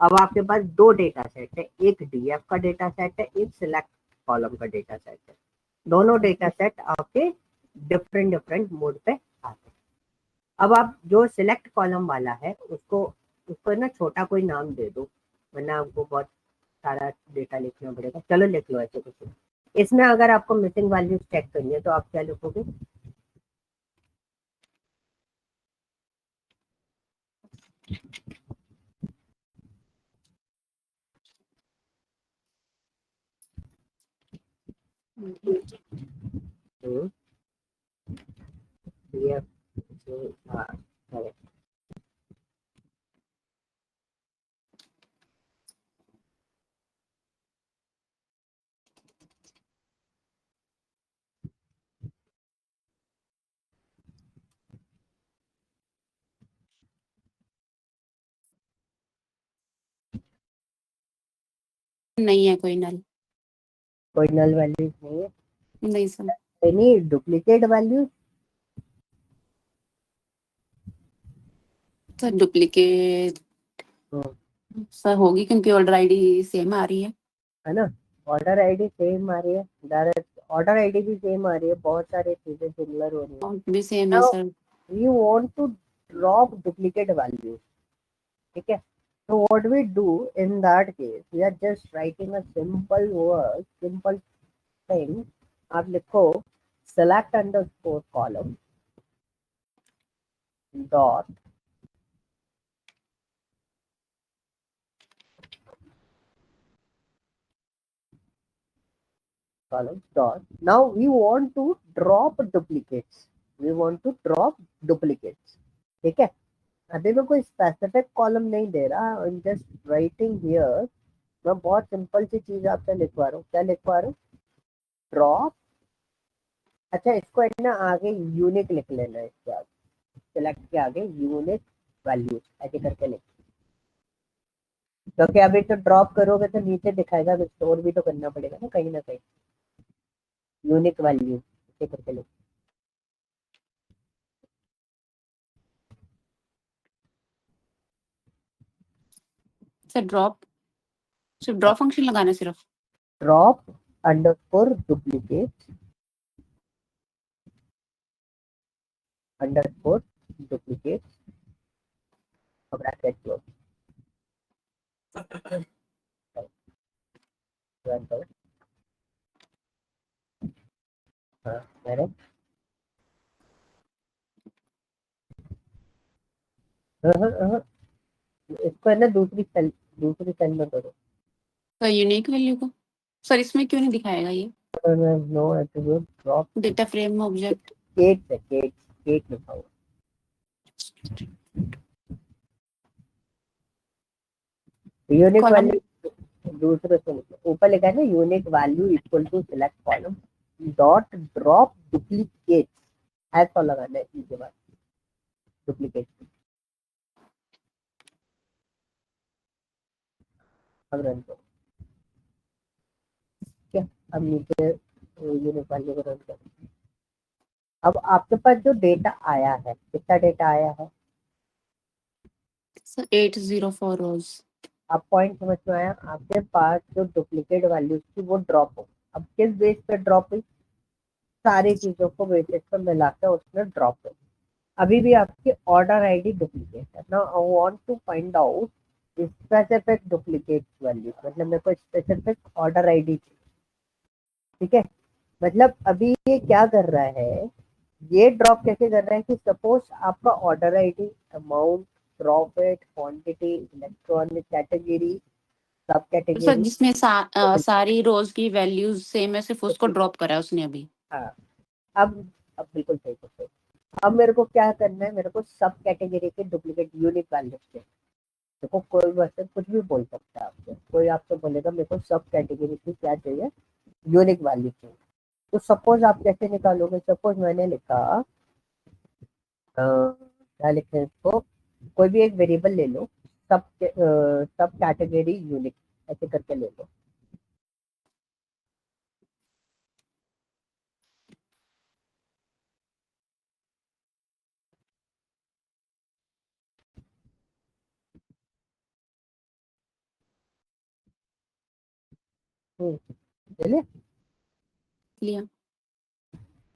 अब आपके पास दो डेटा सेट है, एक डीएफ का डेटा सेट है, एक सिलेक्ट कॉलम का डेटा सेट है। दोनों डेटा सेट आपके डिफरेंट डिफरेंट मोड पे आते हैं। अब आप जो सिलेक्ट कॉलम वाला है उसको उसको ना छोटा कोई नाम दे दो, वरना आपको बहुत सारा डेटा लिखना पड़ेगा। चलो लिख लो ऐसे कुछ। इसमें अगर आपको मिसिंग वैल्यूज चेक करनी है तो आप क्या लिखोगे? डीएफ हाँ correct। नहीं है कोई नल। कोई नल वैल्यूज नहीं है, नहीं sir. Any duplicate values? Sir duplicate sir होगी क्योंकि ऑर्डर आईडी सेम आ रही है ना, ऑर्डर आईडी सेम आ रही है, डायरेक्ट ऑर्डर आईडी भी सेम आ रही है, बहुत सारी चीजें सिमिलर हो रही है। और भी सेम है now sir. We want to drop duplicate values. ठीक है, तो what we do in that case, we are just writing a simple word, simple thing. आप लिखो select underscore column dot column dot, now we want to drop duplicates, we want to drop duplicates। ठीक है, अभी मैं कोई specific column नहीं दे रहा, आई am just writing here. मैं बहुत सिंपल सी चीज आपसे लिखवा रहा हूँ, क्या लिखवा रहा हूँ? ड्रॉप अच्छा इसको है ना आगे यूनिक लिख लेना है, इसके आगे सिलेक्ट के आगे यूनिक वैल्यू ऐसे करके लिख, क्योंकि अभी तो ड्रॉप करोगे तो नीचे दिखाएगा, तो स्टोर भी तो करना पड़ेगा ना कहीं ना कहीं। यूनिक वैल्यू ऐसे करके लिख। सर ड्रॉप, सिर्फ ड्रॉप फंक्शन लगाना है सिर्फ। Drop underscore duplicate underscore duplicate bracket close, run करो। हाँ मैंने हाँ हाँ हाँ, इसको है ना दूसरी सेल में करो। तो यूनिक वैल्यू को सर इसमें क्यों नहीं दिखाएगा ये? No attribute drop data frame object केट से केट लिखा हुआ यूनिक कॉलम। वैल्यू दूसरे से लिखो, ऊपर लिखा है ना unique value equal to select column dot drop duplicate, ऐसा लगाना है इसके बाद डुप्लीकेट। अब रन करो क्या, अब नीचे यूनिक वैल्यू को रन करो। अब आपके पास जो डेटा आया है, कितना डेटा आया है? सर 804 रोज। अब पॉइंट समझ में आया, आपके पास जो डुप्लीकेट वैल्यूज थी वो ड्रॉप हो, अब किस बेस पे ड्रॉप हुई? सारी चीजों को बेसिस पर मिलाकर उसने ड्रॉप कर। अभी भी आपकी ऑर्डर आईडी डुप्लीकेट है। Now I want to find out specific duplicate value, मतलब मेरे को स्पेसिफिक ऑर्डर आईडी चाहिए, ठीक है। मतलब अभी ये क्या कर रहा है, ये ड्रॉप कैसे कर रहा है कि सपोज आपका order ID, amount, profit, quantity, electronic category, सब सर कैटेगरी। जिसमें सारी रोज की वैल्यूज सेम है, सिर्फ उसको ड्रॉप करा है उसने अभी। हाँ अब अब बिल्कुल सही सही। अब मेरे को क्या करना है, मेरे को सब कैटेगरी के डुप्लीकेट यूनिक वैल्यू चाहिए। देखो कोई वैसे कुछ भी बोल सकता है आपसे, कोई आपसे बोलेगा मेरे को सब कैटेगरी की क्या चाहिए, यूनिक वैल्यू चाहिए। तो सपोज आप कैसे निकालोगे, सपोज मैंने लिखा क्या लिखे इसको, कोई भी एक वेरिएबल ले लो, सब कैटेगरी यूनिक ऐसे करके ले लो। चलिए लिया।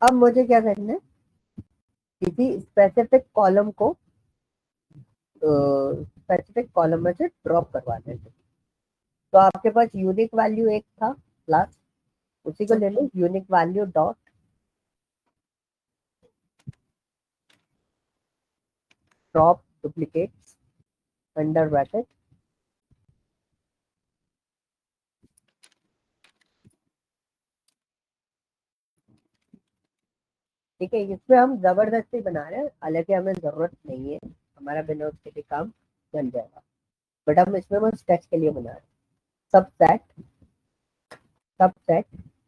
अब मुझे क्या करना है, किसी स्पेसिफिक कॉलम को स्पेसिफिक कॉलम में से ड्रॉप करवाना है। तो आपके पास यूनिक वैल्यू एक था प्लस, उसी को ले लो unique value dot drop duplicate under bracket, ठीक है। इसमें हम जबरदस्ती बना रहे हैं, हालांकि हमें जरूरत नहीं है, हमारा बिना उसके भी काम चल जाएगा, बट हम इसमें बस टेस्ट के लिए बना रहे हैं। सबसेट सबसेट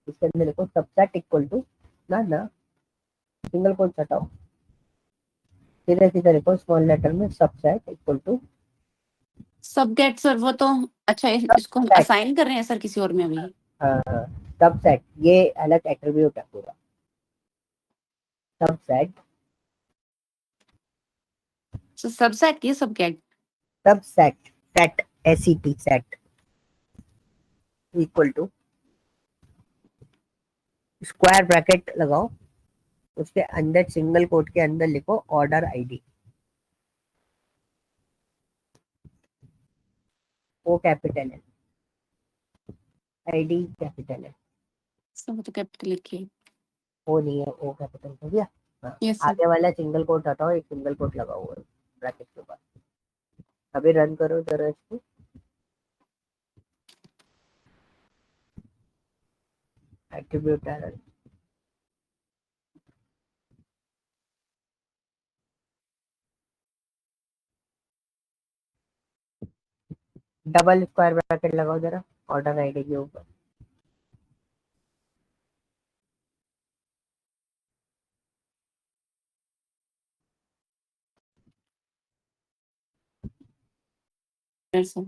इसके अंदर लिखो सबसेट इक्वल टू ना ना सिंगल कोट हटाओ, सीधे सीधे लिखो स्मॉल लेटर में सबसेट इक्वल टू सब गेट सर वो तो अच्छा इसको हम सबसेट। असाइन कर रहे हैं सर किसी और में अभी। हाँ हाँ सबसेट ये अलग एट्रीब्यूट है पूरा। सबसेट सर सबसेट की सब गेट। Subset set S E T set equal to square bracket लगाओ, उसके अंदर सिंगल कोट के अंदर लिखो ऑर्डर आईडी, ओ कैपिटल है, आईडी कैपिटल है, सर वो तो कैपिटल लिखिए। ओ नहीं है, ओ कैपिटल हो गया। हाँ यस सर। आगे वाला सिंगल कोट हटाओ, एक सिंगल कोट लगाओ ब्रैकेट के ऊपर। अभी रन करो जरा इसको, attribute error, double square bracket लगाओ जरा ऑर्डर आईडी के ऊपर। सर।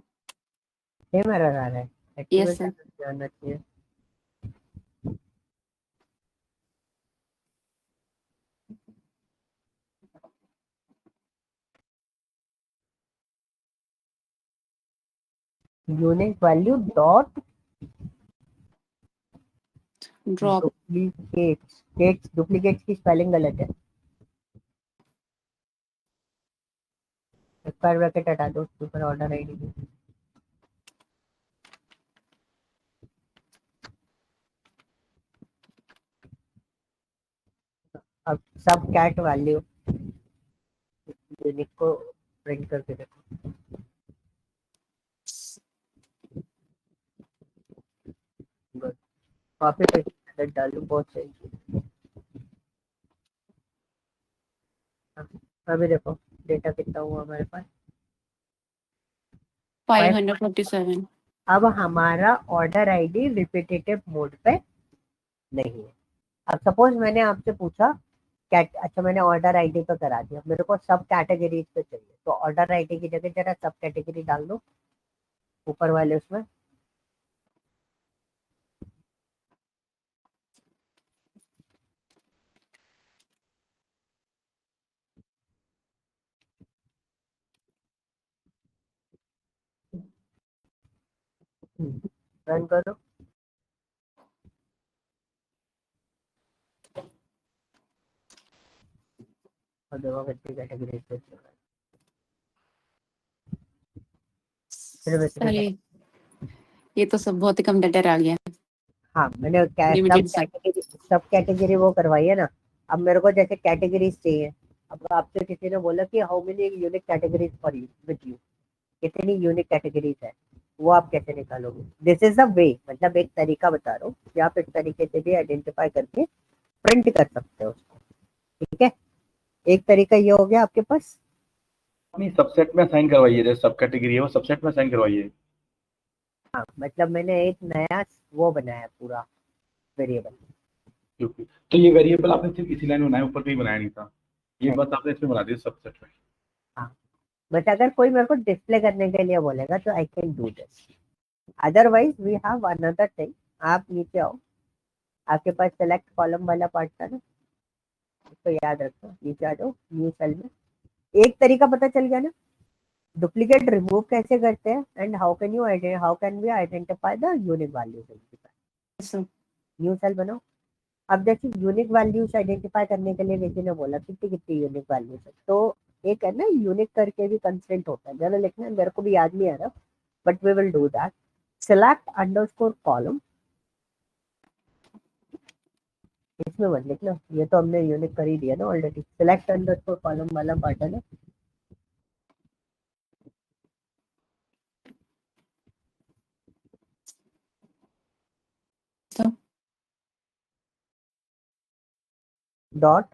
सेम एरर आ रहा है, यस एक्टिवेट सर। जाना चाहिए। Unique value dot drop. Duplicates duplicates की स्पेलिंग गलत है, स्क्वायर ब्रैकेट हटा दो उसके ऊपर ऑर्डर आईडी की। अब सब कैट वैल्यू यूनिक को प्रिंट करके देखो। गुड, कॉपी पेस्ट डालू, बहुत सही। अभी देखो डेटा कितना हुआ हमारे पास, 547। अब हमारा ऑर्डर आईडी रिपीटेटिव मोड पे नहीं है। अब सपोज मैंने आपसे पूछा अच्छा मैंने ऑर्डर आईडी पे करा दिया, मेरे को सब कैटेगरीज पे चाहिए, तो ऑर्डर आईडी की जगह जरा सब कैटेगरी डाल दो ऊपर वाले उसमें। रन करो और देखो कितनी कैटेगरीज पे चल रहा है। सिर्फ इतने सर ये तो सब बहुत ही कम डेटा आ गया। हाँ मैंने लिमिटेड सर। सब कैटेगरी वो करवाई है ना। अब मेरे को जैसे कैटेगरीज चाहिए, अब आपसे किसी ने बोला कि how many unique categories for you with you, कितनी यूनिक कैटेगरीज है, वो आप कैसे निकालोगे? दिस इज द वे, मतलब एक तरीका बता रहा हूँ कि आप इस तरीके से भी आइडेंटिफाई करके प्रिंट कर सकते हो उसको। ठीक है, एक तरीका ये हो गया आपके पास। अपनी सबसेट में असाइन करवाइए, जैसे सब कैटेगरी है वो सबसेट में असाइन करवाइए। हाँ मतलब मैंने एक नया वो बनाया पूरा वेरिएबल। क्योंकि तो ये वेरिएबल आपने सिर्फ इसी लाइन में बनाया, ऊपर कहीं बनाया नहीं था, ये नहीं, बस आपने इसमें बना दिया सबसेट में। हाँ बट अगर कोई मेरे को डिस्प्ले करने के लिए बोलेगा तो I can do this, otherwise we have another thing. आप नीचे आओ, आपके पास सेलेक्ट कॉलम वाला पार्ट था ना, इसको याद रखो, नीचे आ जाओ न्यू सेल में। एक तरीका पता चल गया ना डुप्लीकेट रिमूव कैसे करते हैं, and how can we identify the unique values. Sir new cell बनाओ। अब देखिए यूनिक वैल्यूज आइडेंटिफाई करने के लिए किसी ने बोला कितनी कितनी यूनिक वैल्यूज है, तो एक है ना यूनिक करके भी कंस्ट्रेंट होता है, जरा लिखना है, मेरे को भी याद नहीं आ रहा but we will do that. Select underscore column, इसमें मत लिखना, ये तो हमने यूनिक कर ही दिया ना ऑलरेडी। सिलेक्ट अंडरस्कोर कॉलम वाला पार्ट है ना, सर। डॉट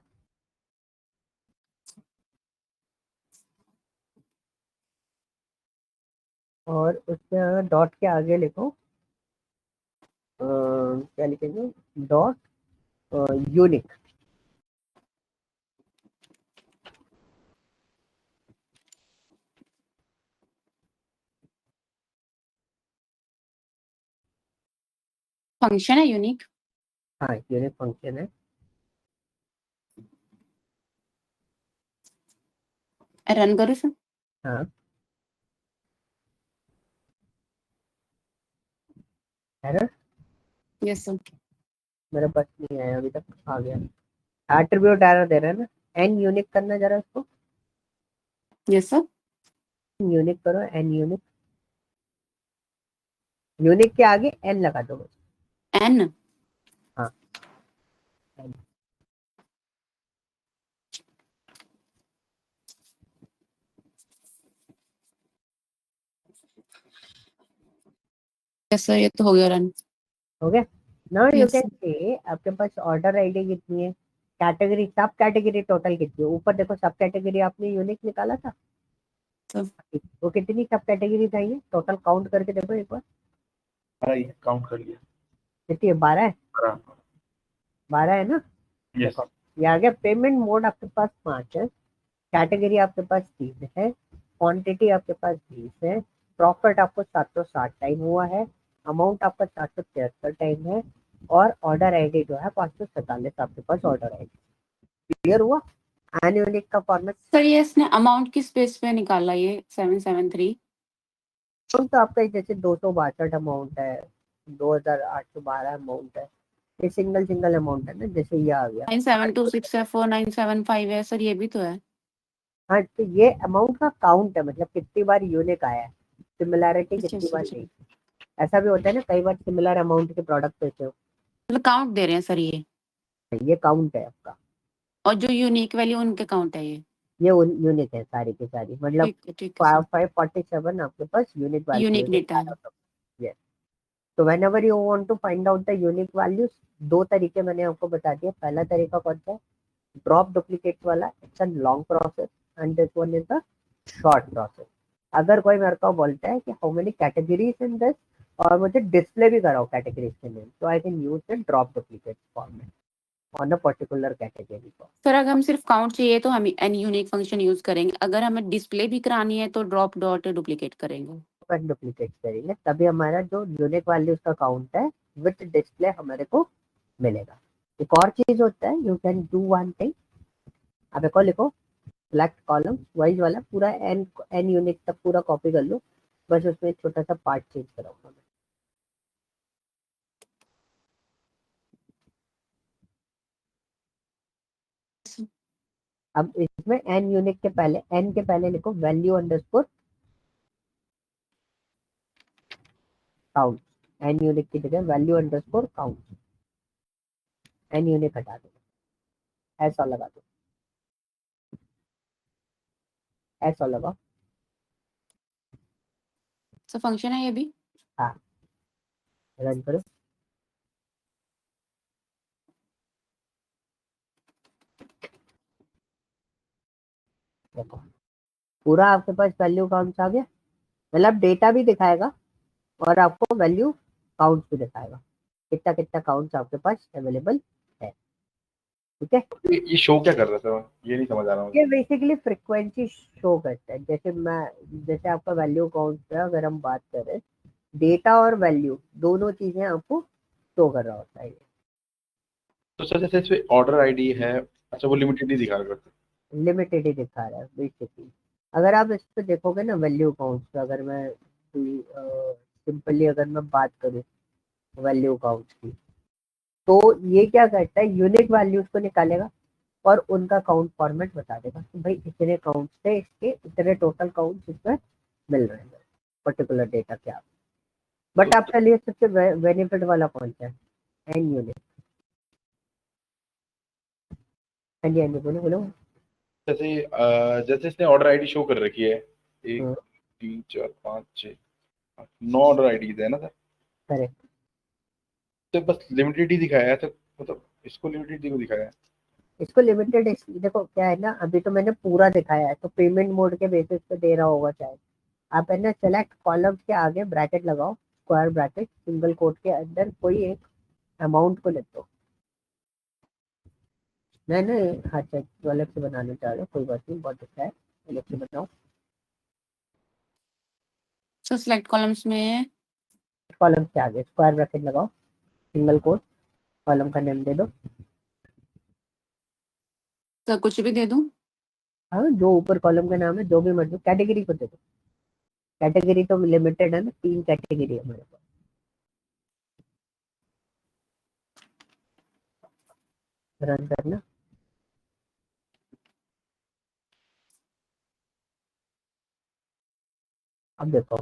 और उसमें डॉट के आगे लिखो क्या लिखेंगे, डॉट यूनिक। फंक्शन है यूनिक। हाँ यूनिक फंक्शन है। रन करो सर। हाँ एरर यस सर। मेरे पास नहीं आया अभी तक, आ गया। एट्रीब्यूट एरर दे रहा है ना, एन यूनिक करना जरा उसको, यस सर। यूनिक करो, एन यूनिक, यूनिक के आगे एन लगा दो बस। एन। हाँ N। यस सर ये तो हो गया रन। हो गया। Now you yes can sir. See आपके पास ऑर्डर आईडी कितनी है, कैटेगरी सब कैटेगरी टोटल कितनी है, ऊपर देखो सब कैटेगरी आपने यूनिक निकाला था, सर वो कितनी सब कैटेगरी चाहिए टोटल, काउंट करके देखो एक बार। काउंट कर लिया। कितनी है, 12 है, 12 है ना। यस। देखो ये आ गया। पेमेंट मोड आपके पास 5 है, कैटेगरी आपके पास 3 है, क्वांटिटी आपके पास 20 है, प्रॉफिट आपको 760 टाइम हुआ है, अमाउंट आपका 473 टाइम है, और ऑर्डर आईडी जो है 547 आपके पास ऑर्डर आईडी। क्लियर हुआ एनुअलिक का फॉर्मेट? सर ये इसने अमाउंट किस बेस पे निकाला ये 773? तो आपका जैसे 262 अमाउंट है, 2812 अमाउंट है, ये सिंगल सिंगल अमाउंट है ना, जैसे ये आ गया 9726 है, 4975 है सर, ये भी तो है। हाँ, तो ये अमाउंट का काउंट है, मतलब कितनी बार यूनिक आया है, सिमिलैरिटी अच्छा कितनी अच्छा बार अच्छा, नहीं। ऐसा भी होता है ना, कई बार सिमिलर अमाउंट के प्रोडक्ट होते हो, मतलब काउंट दे रहे हैं सर ये काउंट है आपका, और जो यूनिक वैल्यू उनके काउंट है ये। ये यूनिक है सारी की सारी, मतलब ठीक है सर। 547 आपके पास यूनिक वैल्यू यूनिक है डेटा है। yes. तो whenever you want to find out the unique values, दो तरीके मैंने आपको बता दिया। पहला तरीका कौन सा है, ड्रॉप डुप्लीकेट वाला, it's a long process and this one is the short process. अगर कोई मेरे को बोलता है कि how many categories in this, और मुझे डिस्प्ले भी कराओ कैटेगरीज के नेम, तो I can use the drop duplicate format on a particular category for. Sir अगर हम सिर्फ काउंट चाहिए तो हम एन यूनिक फंक्शन यूज करेंगे, अगर हमें डिस्प्ले भी करानी है तो ड्रॉप डॉट डुप्लीकेट करेंगे। डुप्लीकेट करेंगे तभी हमारा जो यूनिक वैल्यूज का काउंट है विद डिस्प्ले हमारे को मिलेगा। एक और चीज होता है, you can do one thing, आप एक और लिखो, सिलेक्ट कॉलम वाइज वाला पूरा एन यूनिट तक पूरा कॉपी कर लो, बस उसमें एक छोटा सा पार्ट चेंज कराऊंगा मैं। अब इसमें एन यूनिट के पहले, एन के पहले लिखो value underscore count, N unit की जगह value underscore count, N unit हटा दो, ऐसा लगा दो, ऐसा लगा। सर फंक्शन है ये भी। हाँ, रन करो। देखो पूरा आपके पास वैल्यू काउंट आ गया, मतलब डेटा भी दिखाएगा और आपको वैल्यू काउंट भी दिखाएगा, कितना कितना काउंट आपके पास अवेलेबल है। ठीक है, ये शो क्या कर रहा था, ये नहीं समझ आ रहा मुझे। ये बेसिकली फ्रीक्वेंसी शो करता है। जैसे आपका वैल्यू काउंट है, अगर हम बात करें, डेटा और वैल्यू दोनों चीजें आपको शो कर रहा होता है। तो सर जैसे इसमें ऑर्डर आईडी है, अच्छा वो लिमिटेड ही दिखा रहा है। लिमिटेड ही दिखा रहा है बेसिकली। अगर आप इस पे देखोगे ना वैल्यू काउंट, अगर मैं सिंपली अगर मैं बात करूँ वैल्यू काउंट की, तो ये क्या करता है, यूनिक वैल्यूज को निकालेगा और उनका काउंट फॉर्मेट बता देगा कि भाई इतने काउंट थे, इसके इतने टोटल काउंट इसमें मिल रहे हैं पर्टिकुलर डेटा के। आप बट आपके लिए सबसे बेनिफिट वाला कौन सा है, एन यूनिट। हाँ जी, हाँ जी, बोलो बोलो। जैसे जैसे इसने ऑर्डर आईडी शो कर रखी है, एक हाँ, 3 4 5 6 8 9 ऑर्डर आईडी है ना सर। करेक्ट। तो बस लिमिटेड ही दिखाया है सर, मतलब इसको लिमिटेड क्यों दिखाया है। इसको लिमिटेड, देखो क्या है ना, अभी तो मैंने पूरा दिखाया है, तो पेमेंट मोड के बेसिस पे दे रहा होगा शायद। आप है ना सेलेक्ट कॉलम के आगे ब्रैकेट लगाओ, स्क्वायर ब्रैकेट, सिंगल कोट के अंदर कोई एक अमाउंट को लिख दो। मैं ना, अच्छा तो अलग से बनाना चाह रहा हूँ, कोई बात नहीं, बहुत अच्छा है, अलग से बनाओ। सर सिलेक्ट कॉलम्स में कॉलम के आगे स्क्वायर ब्रैकेट लगाओ, सिंगल कोट, कॉलम का नेम दे दो। सर कुछ भी दे दूं? हाँ, जो ऊपर कॉलम का नाम है, जो भी मतलब कैटेगरी को दे दो। कैटेगरी तो लिमिटेड है ना, 3 कैटेगरी है हमारे पास। रन करना। अब देखो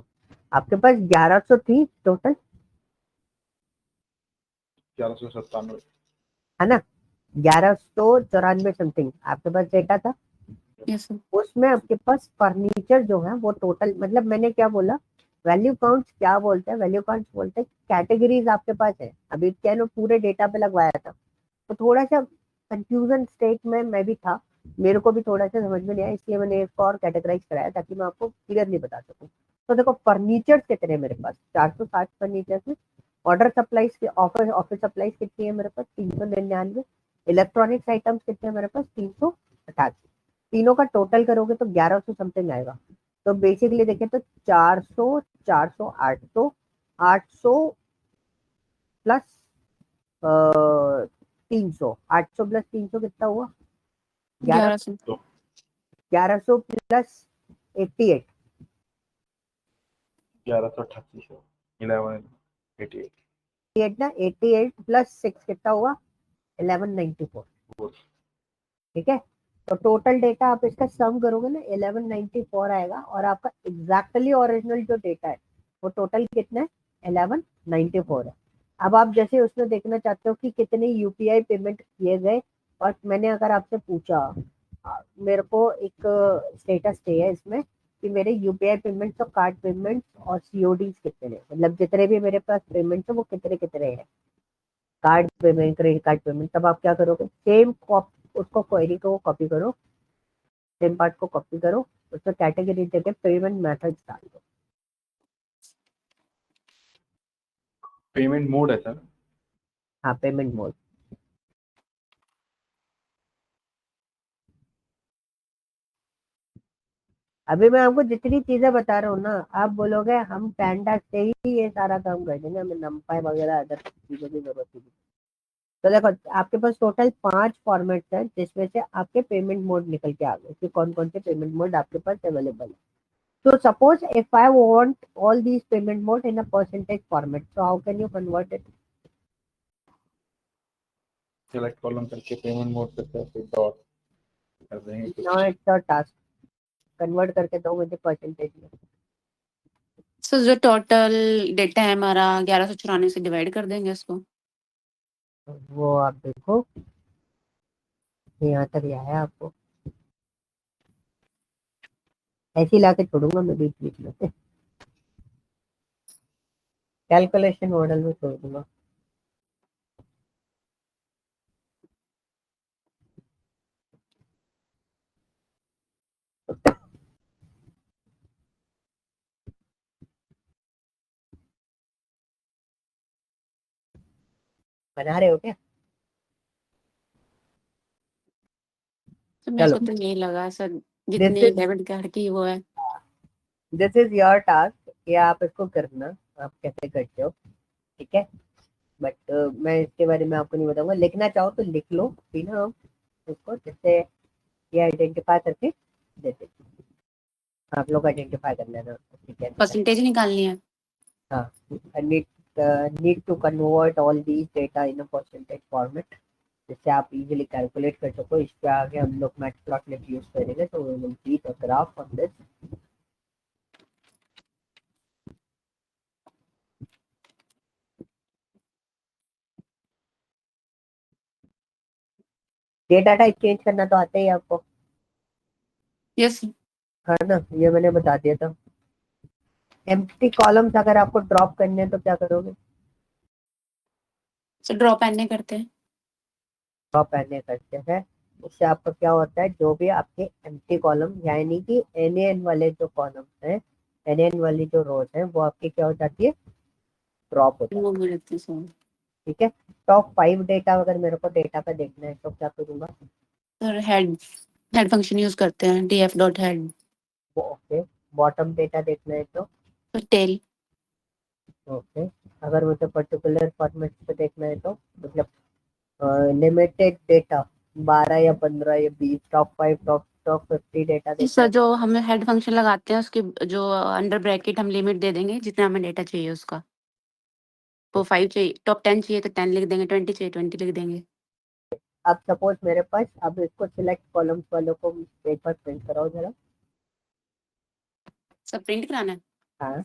आपके पास 1100 थी टोटल, 1197। है ना, 1194 समथिंग आपके पास डेटा था। Yes sir. उसमें आपके पास फर्नीचर जो है वो टोटल, मतलब मैंने क्या बोला, वैल्यू काउंट क्या बोलते हैं, वैल्यू काउंट बोलते हैं कैटेगरीज आपके पास है। अभी क्या ना पूरे डेटा पे लगवाया था, तो थोड़ा सा कंफ्यूजन स्टेट में मैं भी था, मेरे को भी थोड़ा सा समझ में नहीं आया, इसलिए मैंने इसको और कैटेगराइज कराया ताकि मैं आपको क्लियरली बता सकूं। तो देखो फर्नीचर कितने मेरे पास, 460 फर्नीचर में। ऑर्डर सप्लाईज के ऑफिस ऑफिस सप्लाईज कितनी है मेरे पास, 399। इलेक्ट्रॉनिक्स आइटम्स कितने हैं मेरे पास, 388। तीनों का टोटल करोगे तो 1100 समथिंग आएगा। तो बेसिकली देखें तो 400, 400, 800, 800 प्लस 300, 800 प्लस 300 कितना हुआ? 1100 1100 प्लस 88, 1188 1188 88 ना, 88 प्लस 6 कितना हुआ? 1194। ठीक है, तो टोटल डेटा आप इसका सम करोगे ना 1194 आएगा, और आपका एग्जैक्टली ओरिजिनल जो डेटा है वो टोटल कितना है? 1194 है। अब आप जैसे उसमें देखना चाहते हो कि कितने यूपीआई पेमेंट किए गए, और मैंने अगर आपसे पूछा, मेरे को एक स्टेटस चाहिए इसमें कि मेरे यूपीआई पेमेंट्स और कार्ड पेमेंट्स और सीओडीज कितने हैं, मतलब जितने भी मेरे पास पेमेंट्स है वो कितने कितने हैं, card payment, credit card payment, तब आप क्या करोगे? सेम उसको क्वेरी को कॉपी करो, सेम पार्ट को कॉपी करो, उसमें कैटेगरी देके पेमेंट मेथड डाल दो। पेमेंट मोड है सर। हाँ, पेमेंट मोड। अभी मैं आपको जितनी चीजें बता रहा हूँ ना, आप बोलोगे हम पैंडा से ही ये सारा काम कर देंगे, हमें नंपाई वगैरह अदर चीजों की जरूरत नहीं। तो देखो, आपके पास टोटल 5 फॉर्मेट्स हैं, जिसमें से आपके पेमेंट मोड निकल के आ गए कि कौन कौन से पेमेंट मोड आपके पास अवेलेबल है। So suppose if I want all these payment mode in a percentage format, so how can you convert it? Select column करके पेमेंट मोड पे फिर डॉट कर देंगे Now कुछ। it's a task. Convert करके दो मुझे परसेंटेज में। सो जो टोटल डेटा है हमारा 1194 से डिवाइड कर देंगे उसको। वो आप देखो, यहाँ तक ही आया आपको, ऐसे ही लाके छोड़ूंगा मैं बीच बीच में, कैलकुलेशन मॉडल में छोड़ दूंगा। बना रहे हो क्या? तो मेरे चलो, को तो यही लगा सर, दिस जितनी इज डेबिट कार्ड की वो है। दिस इज योर टास्क, ये आप इसको करना, आप कैसे करते हो, ठीक है? बट मैं इसके बारे में आपको नहीं बताऊंगा, लिखना चाहो तो लिख लो, ठीक है? हम इसको जिससे ये आइडेंटिफाई करके देते, आप लोग आइडेंटिफाई कर लेना, ठीक है? परसेंटेज निकालनी है। हाँ, need to convert all these data in a percentage format, जिससे आप इजीली कैलकुलेट कर सको। इसके आगे हम लोग मैटप्लॉटलिब यूज करेंगे, तो we will see the graph on this. Data type change करना तो आता ही है आपको, यस है ना? ये मैंने बता दिया था। एम्प्टी कॉलम्स अगर आपको ड्रॉप करने हैं तो क्या करोगे? सर, ड्रॉप एन करते हैं। ड्रॉप एन करते हैं, उससे आपका क्या होता है, जो भी आपके एम्प्टी कॉलम यानी कि एन वाले जो कॉलम्स हैं, एन वाली जो रोज है, वो आपकी क्या हो जाती है? ड्रॉप हो जाती वो है। भी रखते हैं सर। ठीक है, टॉप 5 डेटा अगर मेरे को डेटा का देखना है तो क्या करूंगा? Sir head head function use करते हैं, डीएफ डॉट हेड। वो ओके। बॉटम डेटा देखना है तो टेल। ओके। अगर मुझे पर्टिकुलर फॉर्मेट पे देखना है तो मतलब लिमिटेड डेटा 12 या 15 या 20, टॉप 5, टॉप टॉप 50 डेटा देखना सर, है। जो हम हेड फंक्शन लगाते हैं उसके जो अंडर ब्रैकेट हम लिमिट दे देंगे जितना हमें डेटा चाहिए उसका। वो 5 चाहिए, टॉप 10 चाहिए तो 10 लिख देंगे, 20 चाहिए 20 लिख देंगे। अब सपोज मेरे पास, अब इसको सिलेक्ट कॉलम्स वालों को एक बार प्रिंट कराओ जरा। सर प्रिंट कराना है। हाँ,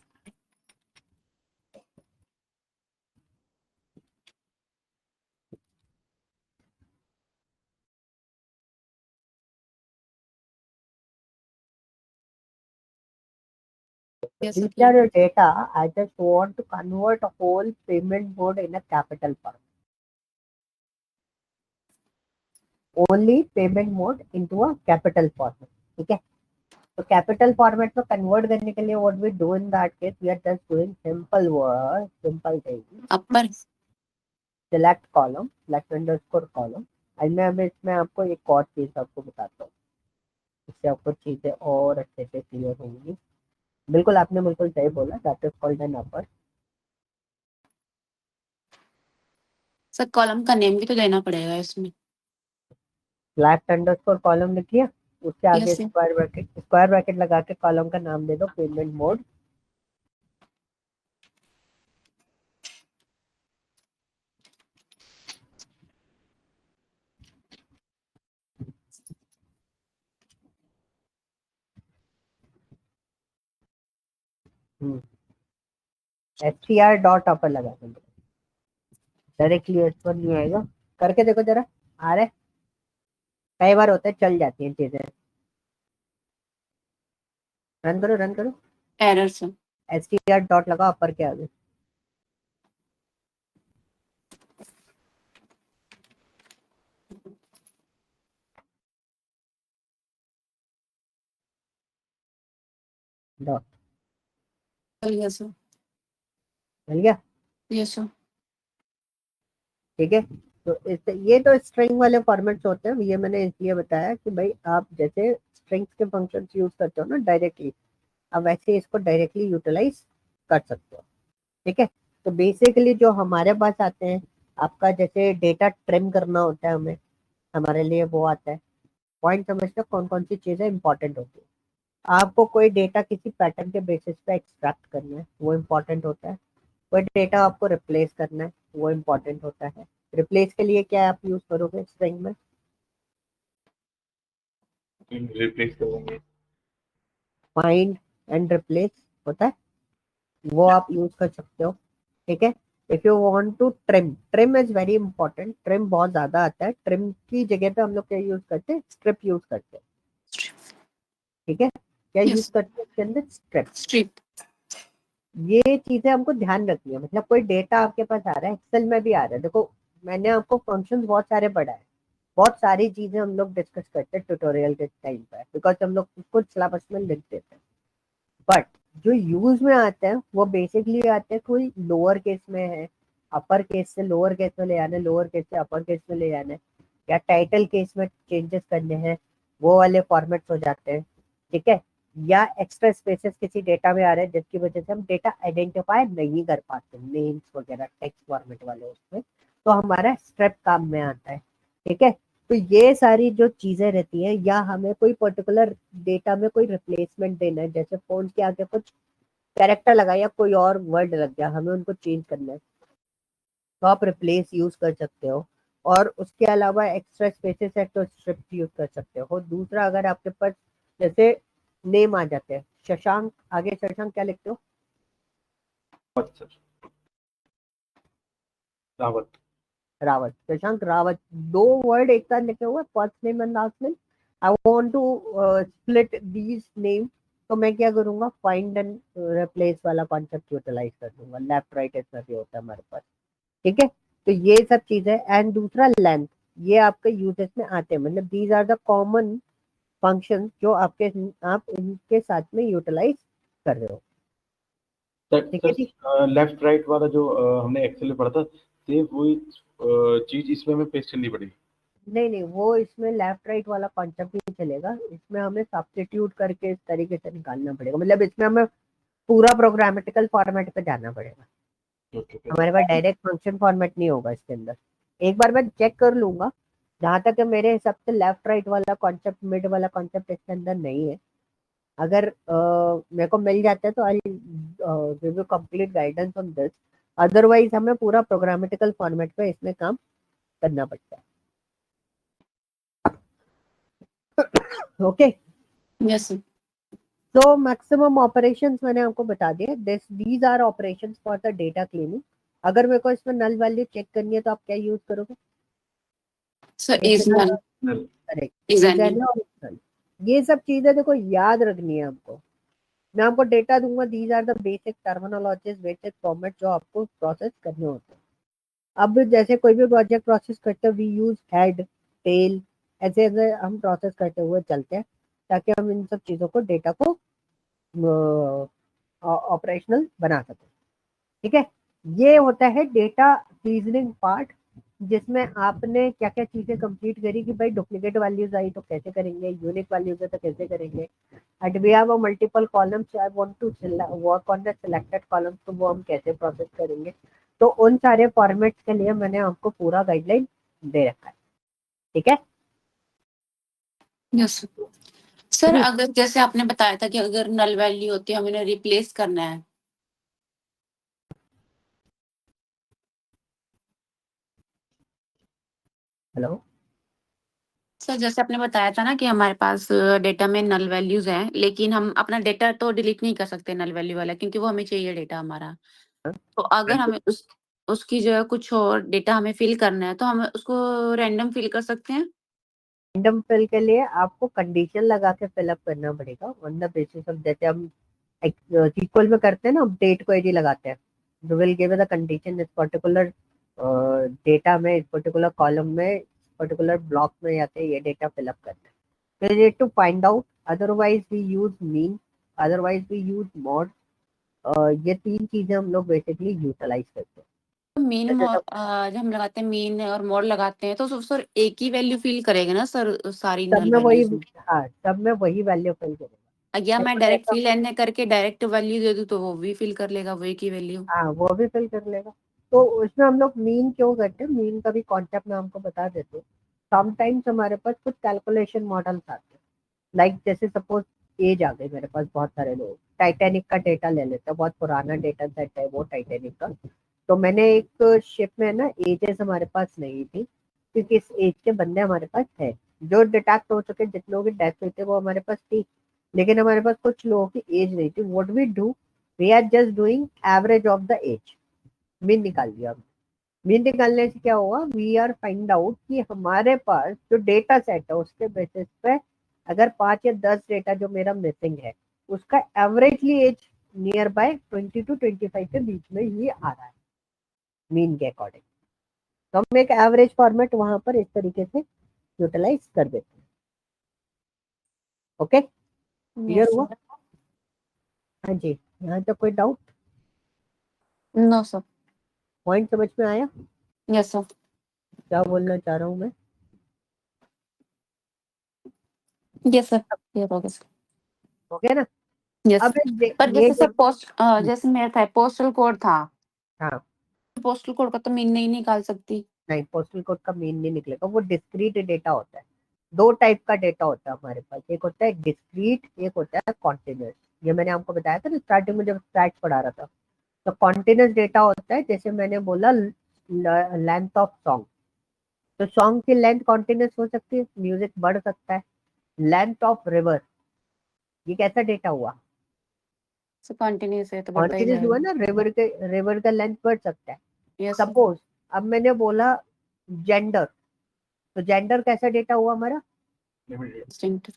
yes these sir. are your data. I just want to convert a whole payment mode in a capital form. Only payment mode into a capital format. ठीक है, तो कैपिटल फॉर्मेट में convert करने के लिए what we do in that case, we are just doing simple word, simple thing, upper. Select column, select underscore column. आज मैं अब इसमें आपको एक और चीज आपको बताता हूँ, इससे आपको चीजें और अच्छे से क्लियर होंगी। बिल्कुल आपने बिल्कुल सही बोला, that is called an upper. Sir column का नेम भी तो देना पड़ेगा इसमें। लेफ्ट अंडरस्कोर कॉलम लिखिए, उसके आगे यस सर। स्क्वायर ब्रैकेट लगा के कॉलम का नाम दे दो, पेमेंट मोड। str डॉट अपर लगा देंगे, डायरेक्टली एस पर नहीं आएगा। करके देखो जरा, आ रहा है? कई बार होता है चल जाती हैं चीजें। रन करो रन करो, एरर सर। str डॉट लगाओ अपर के आगे। Dot yes sir. मिल गया? Yes sir. ठीक है, तो ये तो स्ट्रिंग वाले फॉर्मेट्स होते हैं, ये मैंने इसलिए बताया कि भाई आप जैसे स्ट्रिंग्स के फंक्शंस यूज करते हो ना डायरेक्टली, अब वैसे इसको डायरेक्टली यूटिलाइज कर सकते हो। ठीक है, तो बेसिकली जो हमारे पास आते हैं, आपका जैसे डेटा ट्रिम करना होता है हमें, हमारे लिए वो आता है। पॉइंट समझते हो कौन कौन सी चीजें इंपॉर्टेंट होती है। आपको कोई डेटा किसी पैटर्न के बेसिस पे एक्सट्रैक्ट करना है, वो इम्पोर्टेंट होता है। कोई डेटा आपको रिप्लेस करना है, वो इम्पोर्टेंट होता है। रिप्लेस के लिए क्या आप यूज करोगे स्ट्रिंग में? रिप्लेस कर देंगे। फाइंड एंड रिप्लेस होता है, वो आप यूज कर सकते हो। ठीक है, if you want to trim, trim is very important, trim बहुत ज्यादा आता है। ट्रिम की जगह पे हम लोग क्या यूज करते हैं? स्ट्रिप यूज करते हैं। ठीक है, क्या यूज यस। करते हैं इसके अंदर? स्ट्रिप। स्ट्रिप। ये चीजें हमको ध्यान रखनी है, मतलब कोई डेटा आपके पास आ रहा है, एक्सेल में भी आ रहा है, देखो मैंने आपको फंक्शंस बहुत सारे पढ़ाए, बहुत सारी चीजें हम लोग डिस्कस करते हैं ट्यूटोरियल के टाइम पर, बिकॉज हम लोग कुछ सिलेबस में लिख देते हैं। बट जो यूज में आते हैं वो बेसिकली आते हैं कोई लोअर केस में है, अपर केस से लोअर केस में ले आना है, लोअर केस से अपर केस में ले आना है, या टाइटल केस में चेंजेस करने हैं, वो वाले फॉर्मेट्स हो जाते हैं। ठीक है, या एक्स्ट्रा स्पेसेस किसी डेटा में आ रहे हैं जिसकी वजह से हम डेटा आइडेंटिफाई नहीं कर पाते, नेम्स वगैरह टेक्स्ट फॉर्मेट वाले उसमें, तो हमारा स्ट्रिप काम में आता है। ठीक है, तो ये सारी जो चीजें रहती हैं, या हमें कोई पर्टिकुलर डेटा में कोई रिप्लेसमेंट देना है, जैसे फोन के आगे कुछ कैरेक्टर लगा या कोई और वर्ड लग गया, हमें उनको चेंज करना है, तो आप रिप्लेस यूज कर सकते हो। और उसके अलावा एक्स्ट्रा स्पेसेस है तो स्ट्रिप यूज कर सकते हो। दूसरा, अगर आपके पास जैसे नेम आ जाते हैं, शशांक, आगे शशांक क्या लिखते हो? सर रावत। रावत, शशांक रावत, दो वर्ड एक साथ लिखे हुए, first name and last name. I want to split these name, तो मैं क्या करूंगा? फाइंड एंड रिप्लेस वाला कॉन्सेप्ट यूटिलाइज कर दूंगा। लेफ्ट राइट इसमें भी होता है हमारे पास। ठीक है, तो ये सब चीजें। एंड दूसरा लेंथ, ये आपके यूजेस में आते हैं, मतलब these are the common function जो आपके, आप इनके साथ में यूटिलाइज कर रहे हो। सर ठीक है जी। सर लेफ्ट राइट वाला जो हमने एक्सेल में पढ़ा था, सेम वही चीज इसमें हमें पेस्ट करनी पड़ेगी। नहीं नहीं, वो इसमें लेफ्ट राइट वाला कॉन्सेप्ट नहीं चलेगा, इसमें हमें सब्स्टिट्यूट करके इस तरीके से निकालना पड़ेगा, मतलब इसमें हमें पूरा प्रोग्रामेटिकल फॉर्मेट पे जाना पड़ेगा। Okay okay. हमारे पास डायरेक्ट फंक्शन फॉर्मेट नहीं होगा इसके अंदर। एक बार मैं चेक कर लूंगा, जहां तक है मेरे हिसाब से लेफ्ट राइट वाला कॉन्सेप्ट, मिड वाला कॉन्सेप्ट इसके अंदर नहीं है। अगर मेरे को मिल जाता है तो I give you complete guidance on this. Otherwise हमें पूरा प्रोग्रामेटिकल फॉर्मेट पे इसमें काम करना पड़ता है। Okay, yes sir. तो मैक्सिमम ऑपरेशंस मैंने आपको बता दिया, this these are operations for the data cleaning. अगर मेरे को इसमें नल वैल्यू चेक करनी है तो आप क्या यूज करोगे? सर एक is null, null. Correct, is is any. N और नल। ये सब चीजें देखो याद रखनी है हमको। मैं आपको डेटा दूंगा, these are the basic terminologies, basic format जो आपको प्रोसेस करने होते हैं। अब जैसे कोई भी प्रोजेक्ट प्रोसेस करते हैं, वी यूज हेड, टेल, ऐसे ऐसे हम प्रोसेस करते हुए चलते हैं, ताकि हम इन सब चीजों को, डेटा को ऑपरेशनल बना सकें। ठीक है, ये होता है डेटा सीजनिंग पार्ट। जिसमें आपने क्या क्या चीजें कंप्लीट करी कि भाई डुप्लीकेट वैल्यूज आई तो कैसे करेंगे, यूनिक वैल्यूज है तो कैसे करेंगे, and we have a multiple columns, I want to work on the selected columns, तो वो हम कैसे प्रोसेस करेंगे। तो उन सारे फॉर्मेट्स के लिए मैंने आपको पूरा गाइडलाइन दे रखा है, ठीक है। यस सर, अगर जैसे आपने बताया था कि अगर नल वैल्यू होती है हमें उन्हें रिप्लेस करना है, हेलो, सर जैसे आपने बताया था ना कि हमारे पास डेटा में नल वैल्यूज हैं, लेकिन हम अपना डेटा तो डिलीट नहीं कर सकते नल वैल्यू वाला, क्योंकि वो हमें चाहिए डेटा हमारा। तो अगर हमें उसकी जगह कुछ और डेटा हमें फिल करना है तो हम उसको रैंडम फिल कर सकते हैं। रैंडम फिल के लिए आपको कंडीशन लगा के फिलअप करना पड़ेगा ऑन द बेसिस ऑफ, जैसे हम सीक्वल में करते हैं ना, अपडेट को यदि लगाते हैं, तो विल गिव द कंडीशन इस पर्टिकुलर डेटा में, इस पर्टिकुलर कॉलम में, पर्टिकुलर ब्लॉक में जाके ये डेटा फिलअप करते हैं। तो ये to find out, otherwise we use mean, otherwise we use mode. ये तीन चीजें हम लोग बेसिकली यूटिलाइज करते हैं। तो मीन जैसे सब जब हम लगाते हैं मीन और मोड लगाते हैं तो सर एक ही वैल्यू फिल करेगा ना सर सारी सब नल में वही, वैल्यूज में? हाँ सब में वही वैल्यू फिल करेगा। या मैं देखो डायरेक्ट ऐसा, फिल एन करके डायरेक्ट वैल्यू दे दूं तो वो भी फिल कर लेगा वही की वैल्यू? हाँ वो भी फिल कर लेगा। तो उसमें हम लोग मीन क्यों करते हैं, मीन का भी कॉन्सेप्ट मैं हमको बता देते हूँ। समटाइम्स हमारे पास कुछ कैलकुलेशन मॉडल्स आते हैं, लाइक जैसे सपोज एज आ गई मेरे पास, बहुत सारे लोग टाइटैनिक का डेटा ले लेते हैं, बहुत पुराना डेटा सेट है वो टाइटैनिक का। तो मैंने एक शिप में ना एजेस हमारे पास नहीं थी, क्योंकि इस एज के बंदे हमारे पास थे जो डिटेक्ट हो चुके, जितने लोगों की डेथ हुई थी वो हमारे पास थी, लेकिन हमारे पास कुछ लोगों की एज नहीं थी। What we do, we are just doing average of the age, mean निकाल दिया। मीन निकालने से क्या होगा, वी आर फाइंड आउट कि हमारे पास जो डेटा सेट है उसके बेसिस पे अगर 5 या 10 डेटा जो मेरा मिसिंग है, उसका averagely age near by 20 to 25 के बीच में ही आ रहा है मीन के अकॉर्डिंग। तो हम एक एवरेज फॉर्मेट वहां पर इस तरीके से यूटिलाइज कर देते हैं। ओके, क्लियर यस हुआ? सर। हाँ जी, यहाँ तक कोई डाउट? No sir. पॉइंट समझ में आया यस सर। क्या बोलना चाह रहा हूँ मैं? यस सर, क्लियर हो गया सर। हो गया ना? यस। अब पर ये जैसे सर जैसे मेरा था पोस्टल कोड था, हाँ, पोस्टल कोड का तो मीन नहीं निकाल सकती। नहीं पोस्टल कोड का मीन नहीं निकलेगा, वो डिस्क्रीट डेटा होता है। दो टाइप का डेटा होता है हमारे पास, एक होता है डिस्क्रीट, एक होता है कॉन्टिन्यूस। ये मैंने आपको बताया था ना स्टार्टिंग में जब स्टैट्स पढ़ा रहा था। तो कॉन्टिन्यूस डेटा होता है, जैसे मैंने बोला लेंथ ऑफ सॉन्ग, तो सॉन्ग की लेंथ कॉन्टिन्यूस हो सकती है, म्यूजिक बढ़ सकता है। लेंथ ऑफ रिवर, ये कैसा डेटा हुआ, सर कंटिन्यूस है तो बढ़ता ही कॉन्टिन्यूस हुआ जाएगा। ना, रिवर का लेंथ बढ़ सकता है। Yes sir. सपोज अब मैंने बोला जेंडर, तो जेंडर कैसा डेटा हुआ हमारा, लिमिटेड। डिस्टिंक्ट।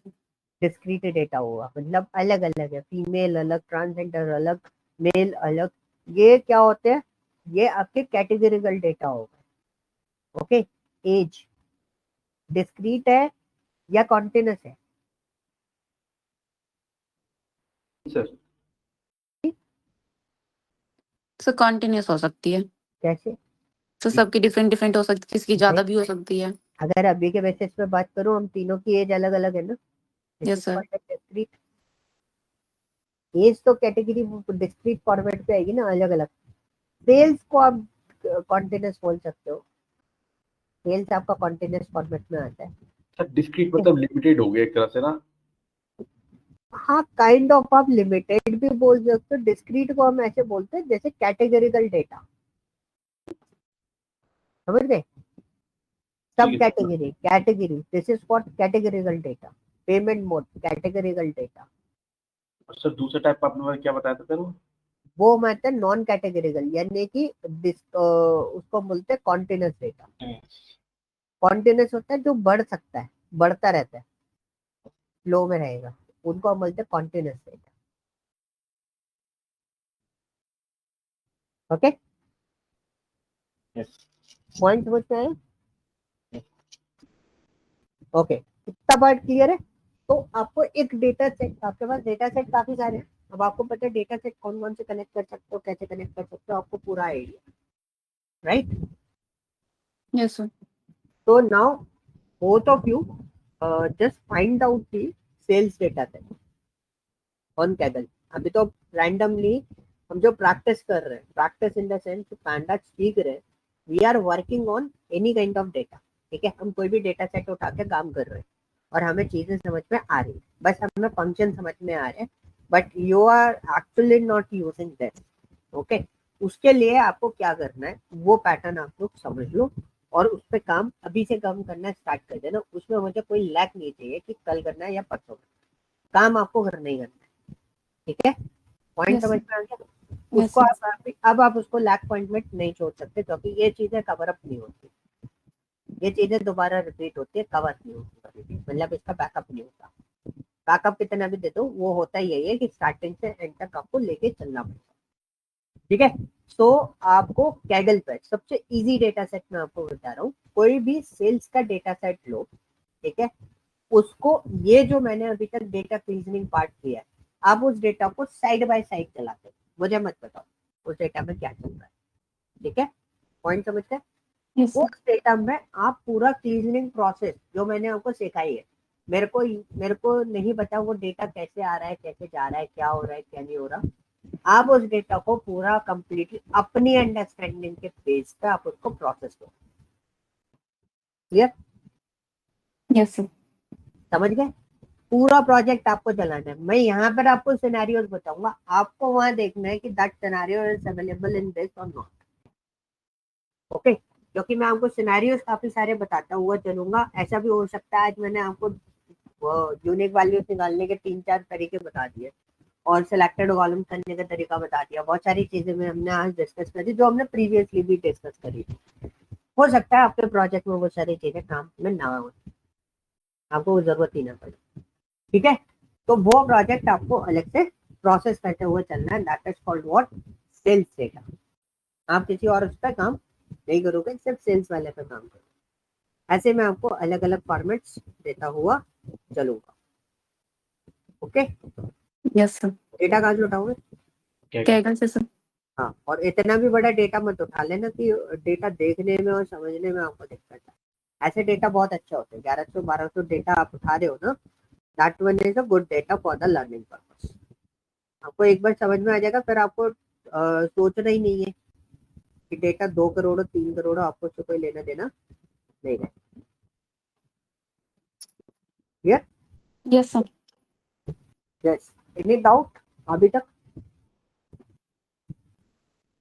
डिस्क्रीट डेटा हुआ, मतलब अलग अलग है, फीमेल अलग, ट्रांसजेंडर अलग, मेल अलग। ये क्या होते हैं, ये आपके कैटेगरिकल डेटा होगा। ओके, एज डिस्क्रीट है या कॉन्टिन्यूस है? सर सर कंटिन्यूस हो सकती है। कैसे? सर सबकी डिफरेंट डिफरेंट हो सकती है, किसी की नहीं, ज्यादा भी हो सकती है। अगर अभी के बेसिस पे बात करूं, हम तीनों की एज अलग अलग है ना, this is yes sir. Called discrete. Age तो कैटेगरी डिस्क्रीट फॉर्मेट पे आएगी ना, अलग अलग। सेल्स को आप कॉन्टिन्यूस बोल सकते हो, सेल्स आपका कॉन्टिन्यूस फॉर्मेट में आता है। सर डिस्क्रीट मतलब लिमिटेड हो गया एक तरह से ना। हाँ काइंड ऑफ, आप लिमिटेड भी बोल सकते हो। डिस्क्रीट को हम ऐसे बोलते हैं जैसे कैटेगरिकल डेटा, समझ गए? सब ठीक है sir. Category, category, this is for categorical data. Payment mode categorical data. और सर दूसरा टाइप आपने क्या बताया था सर वो? वो मतलब है नॉन कैटेगरिकल, यानी कि उसको बोलते हैं कॉन्टिन्यूस डेटा। कॉन्टिन्यूस होता है जो बढ़ सकता है, बढ़ता रहता है, फ्लो में रहेगा, उनको हम बोलते हैं continuous data. Okay, yes. Point समझ में आया? ओके, इतना पार्ट क्लियर है। तो आपको एक डेटा सेट, आपके पास डेटा सेट काफी सारे हैं, अब आपको पता है डेटा सेट कौन कौन से कनेक्ट कर सकते हो, कैसे कनेक्ट कर सकते हो, आपको पूरा idea, right? Yes, sir. So now both of you just find out the sales data set on Kaggle. अभी तो randomly हम जो practice कर रहे हैं, practice in the sense pandas सीख रहे हैं, we are working on any kind of data. ठीक है, हम कोई भी डेटा सेट उठा के काम कर रहे हैं और हमें चीजें समझ में आ रही है, बस हमें फंक्शन समझ में आ रहे हैं, but you are actually not using that. Okay, उसके लिए आपको क्या करना है वो पैटर्न आप लोग समझ लो और उस पर काम अभी से काम करना स्टार्ट कर देना. उसमें मुझे कोई लैक नहीं चाहिए कि कल करना है या परसों करना, काम आपको करना ही करना है. ठीक है, पॉइंट Yes, समझ sir. में आ गया. Yes, उसको sir. अब आप उसको लैक पॉइंट में नहीं छोड़ सकते क्योंकि ये चीजें कवर अप नहीं होती, ये चीजें दोबारा रिपीट होती है, कवर नहीं होती कभी भी, मतलब इसका बैकअप नहीं होता. बैकअप कितना भी दे दो वो होता ही यही है कि स्टार्टिंग से एंड तक आपको लेके चलना पड़ेगा. ठीक है, तो आपको कैगल पे सबसे इजी डेटा सेट में आपको बता रहा हूँ, कोई भी सेल्स का डेटा सेट लो. ठीक है, उसको ये जो मैंने अभी तक डेटा क्लीजनिंग पार्ट किया है, आप उस डेटा को साइड बाय साइड चलाते हो, मुझे मत बताओ उस डेटा में क्या चल रहा है. ठीक है, पॉइंट समझते हैं. Yes, sir. उस डेटा में आप पूरा क्लीजनिंग प्रोसेस जो मैंने आपको सिखाई है, मेरे को नहीं पता वो डेटा कैसे आ रहा है, कैसे जा रहा है, क्या हो रहा है, क्या नहीं हो रहा. आप उस डेटा को पूरा कंप्लीटली अपनी अंडरस्टैंडिंग के बेस पे आप उसको प्रोसेस करो. क्लियर? Yes, sir. समझ गए? पूरा प्रोजेक्ट आपको चलाना है. मैं यहाँ पर आपको सिनेरियोस बताऊंगा, आपको वहां देखना है कि that scenario is available in this और नॉट. ओके, क्योंकि मैं आपको सिनेरियोस काफी सारे बताता हुआ चलूंगा. ऐसा भी हो सकता है आज मैंने आपको यूनिक वैल्यूज निकालने के 3-4 तरीके बता दिए और सिलेक्टेड कॉलम करने का तरीका बता दिया. बहुत सारी चीजें में हमने आज डिस्कस करी जो हमने प्रीवियसली भी डिस्कस करी थी. हो सकता है आपके प्रोजेक्ट में वो सारी चीजें काम में ना हो, आपको वो जरूरत ही ना पड़े. ठीक है, तो वो प्रोजेक्ट आपको अलग से प्रोसेस करते हुए चलना है. That is called what? Sales data. आप किसी और उस पर काम नहीं करोगे, सिर्फ सेल्स वाले पे काम करोगे. ऐसे मैं आपको अलग अलग फॉर्मेट्स देता हुआ चलूंगा. Okay, Yes, sir. डेटा कहाँ से उठाओगे? Kaggle से, sir. हाँ, और इतना भी बड़ा डेटा मत उठा लेना कि डेटा देखने में और समझने में आपको दिक्कत है. ऐसे डेटा बहुत अच्छा होता है. 1100-1200 डेटा आप उठा रहे हो ना, that one is a good data for the learning purpose. आपको एक बार समझ में आ जाएगा, फिर आपको सोचना ही नहीं है कि डेटा 2 करोड़ 3 करोड़ आपको उससे कोई लेना देना नहीं है. Clear? Yes, sir. Yes. Any doubt अभी तक?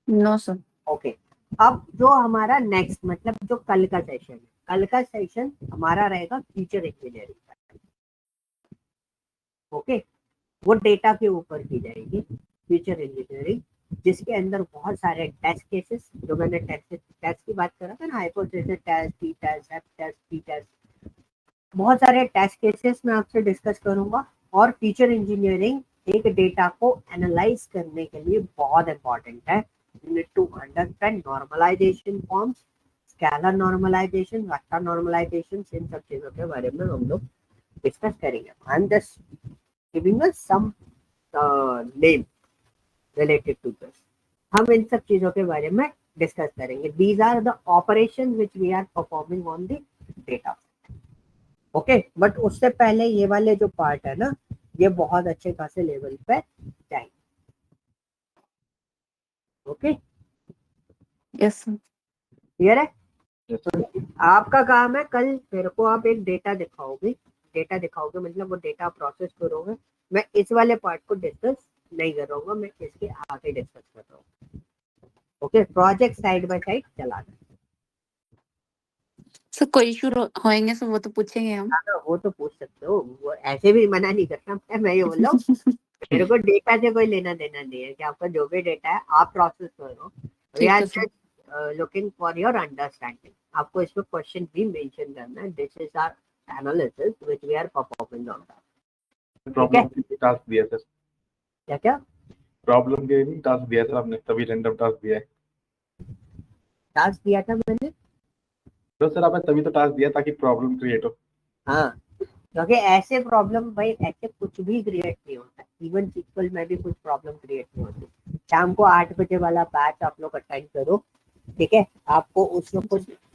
No, sir. ओके, अब जो हमारा नेक्स्ट मतलब जो कल का सेशन है, कल का सेशन हमारा रहेगा फीचर इंजीनियरिंग का. ओके, वो डेटा के ऊपर की जाएगी फीचर इंजीनियरिंग, जिसके अंदर बहुत सारे टेस्ट केसेस, जो मैंने टेस्ट की बात करा था ना, hypothesis test, T test, F test, P test, बहुत सारे टेस्ट केसेस मैं आपसे डिस्कस करूंगा. और फीचर इंजीनियरिंग एक डेटा को एनालाइज करने के लिए बहुत इंपॉर्टेंट है. You need to understand normalisation forms, scalar normalisation, vector normalisation. इन सब चीजों के बारे में हम लोग डिस्कस करेंगे. I am just giving us some name related to this. हम इन सब चीजों के बारे में डिस्कस करेंगे. These are the operation which we are performing on the data. Okay, but उससे पहले ये वाले जो पार्ट है ना, ये बहुत अच्छे खासे लेवल पे जाएंगे. Okay, Yes, sir. क्लियर है? Yes. तो आपका काम है, कल मेरे को आप एक डेटा दिखाओगे मतलब वो डेटा प्रोसेस करोगे. मैं इस वाले पार्ट को डिस्कस नहीं कर रहा हूँ, मैं इसके आगे डिस्कस कर रहा हूँ. Okay, project side by side चला रहे. सर कोई इशू होएंगे सर वो तो पूछेंगे हम. हाँ, वो तो पूछ सकते हो, वो ऐसे भी मना नहीं करता. मैं ये बोल रहा हूँ मेरे को डेटा से कोई लेना देना नहीं है कि आपका जो भी डेटा है आप प्रोसेस करो. वी ठीक आर है sir. Just looking for your understanding. आपको इसमें क्वेश्चन भी मेंशन करना है. This is our analysis which we are performing on that. Problem के टास्क दिया सर. क्या प्रॉब्लम के लिए टास्क दिया सर आपने, तभी रैंडम टास्क दिया है. टास्क दिया था मैंने? तो सर आपने तभी तो टास्क दिया ताकि प्रॉब्लम क्रिएट हो. हाँ, क्योंकि ऐसे प्रॉब्लम भाई ऐसे कुछ भी क्रिएट नहीं होता. इवन सिक्वल में भी कुछ प्रॉब्लम क्रिएट नहीं होती. शाम को 8 बजे वाला बैच आप लोग अटेंड करो. ठीक है, आपको उसमें कुछ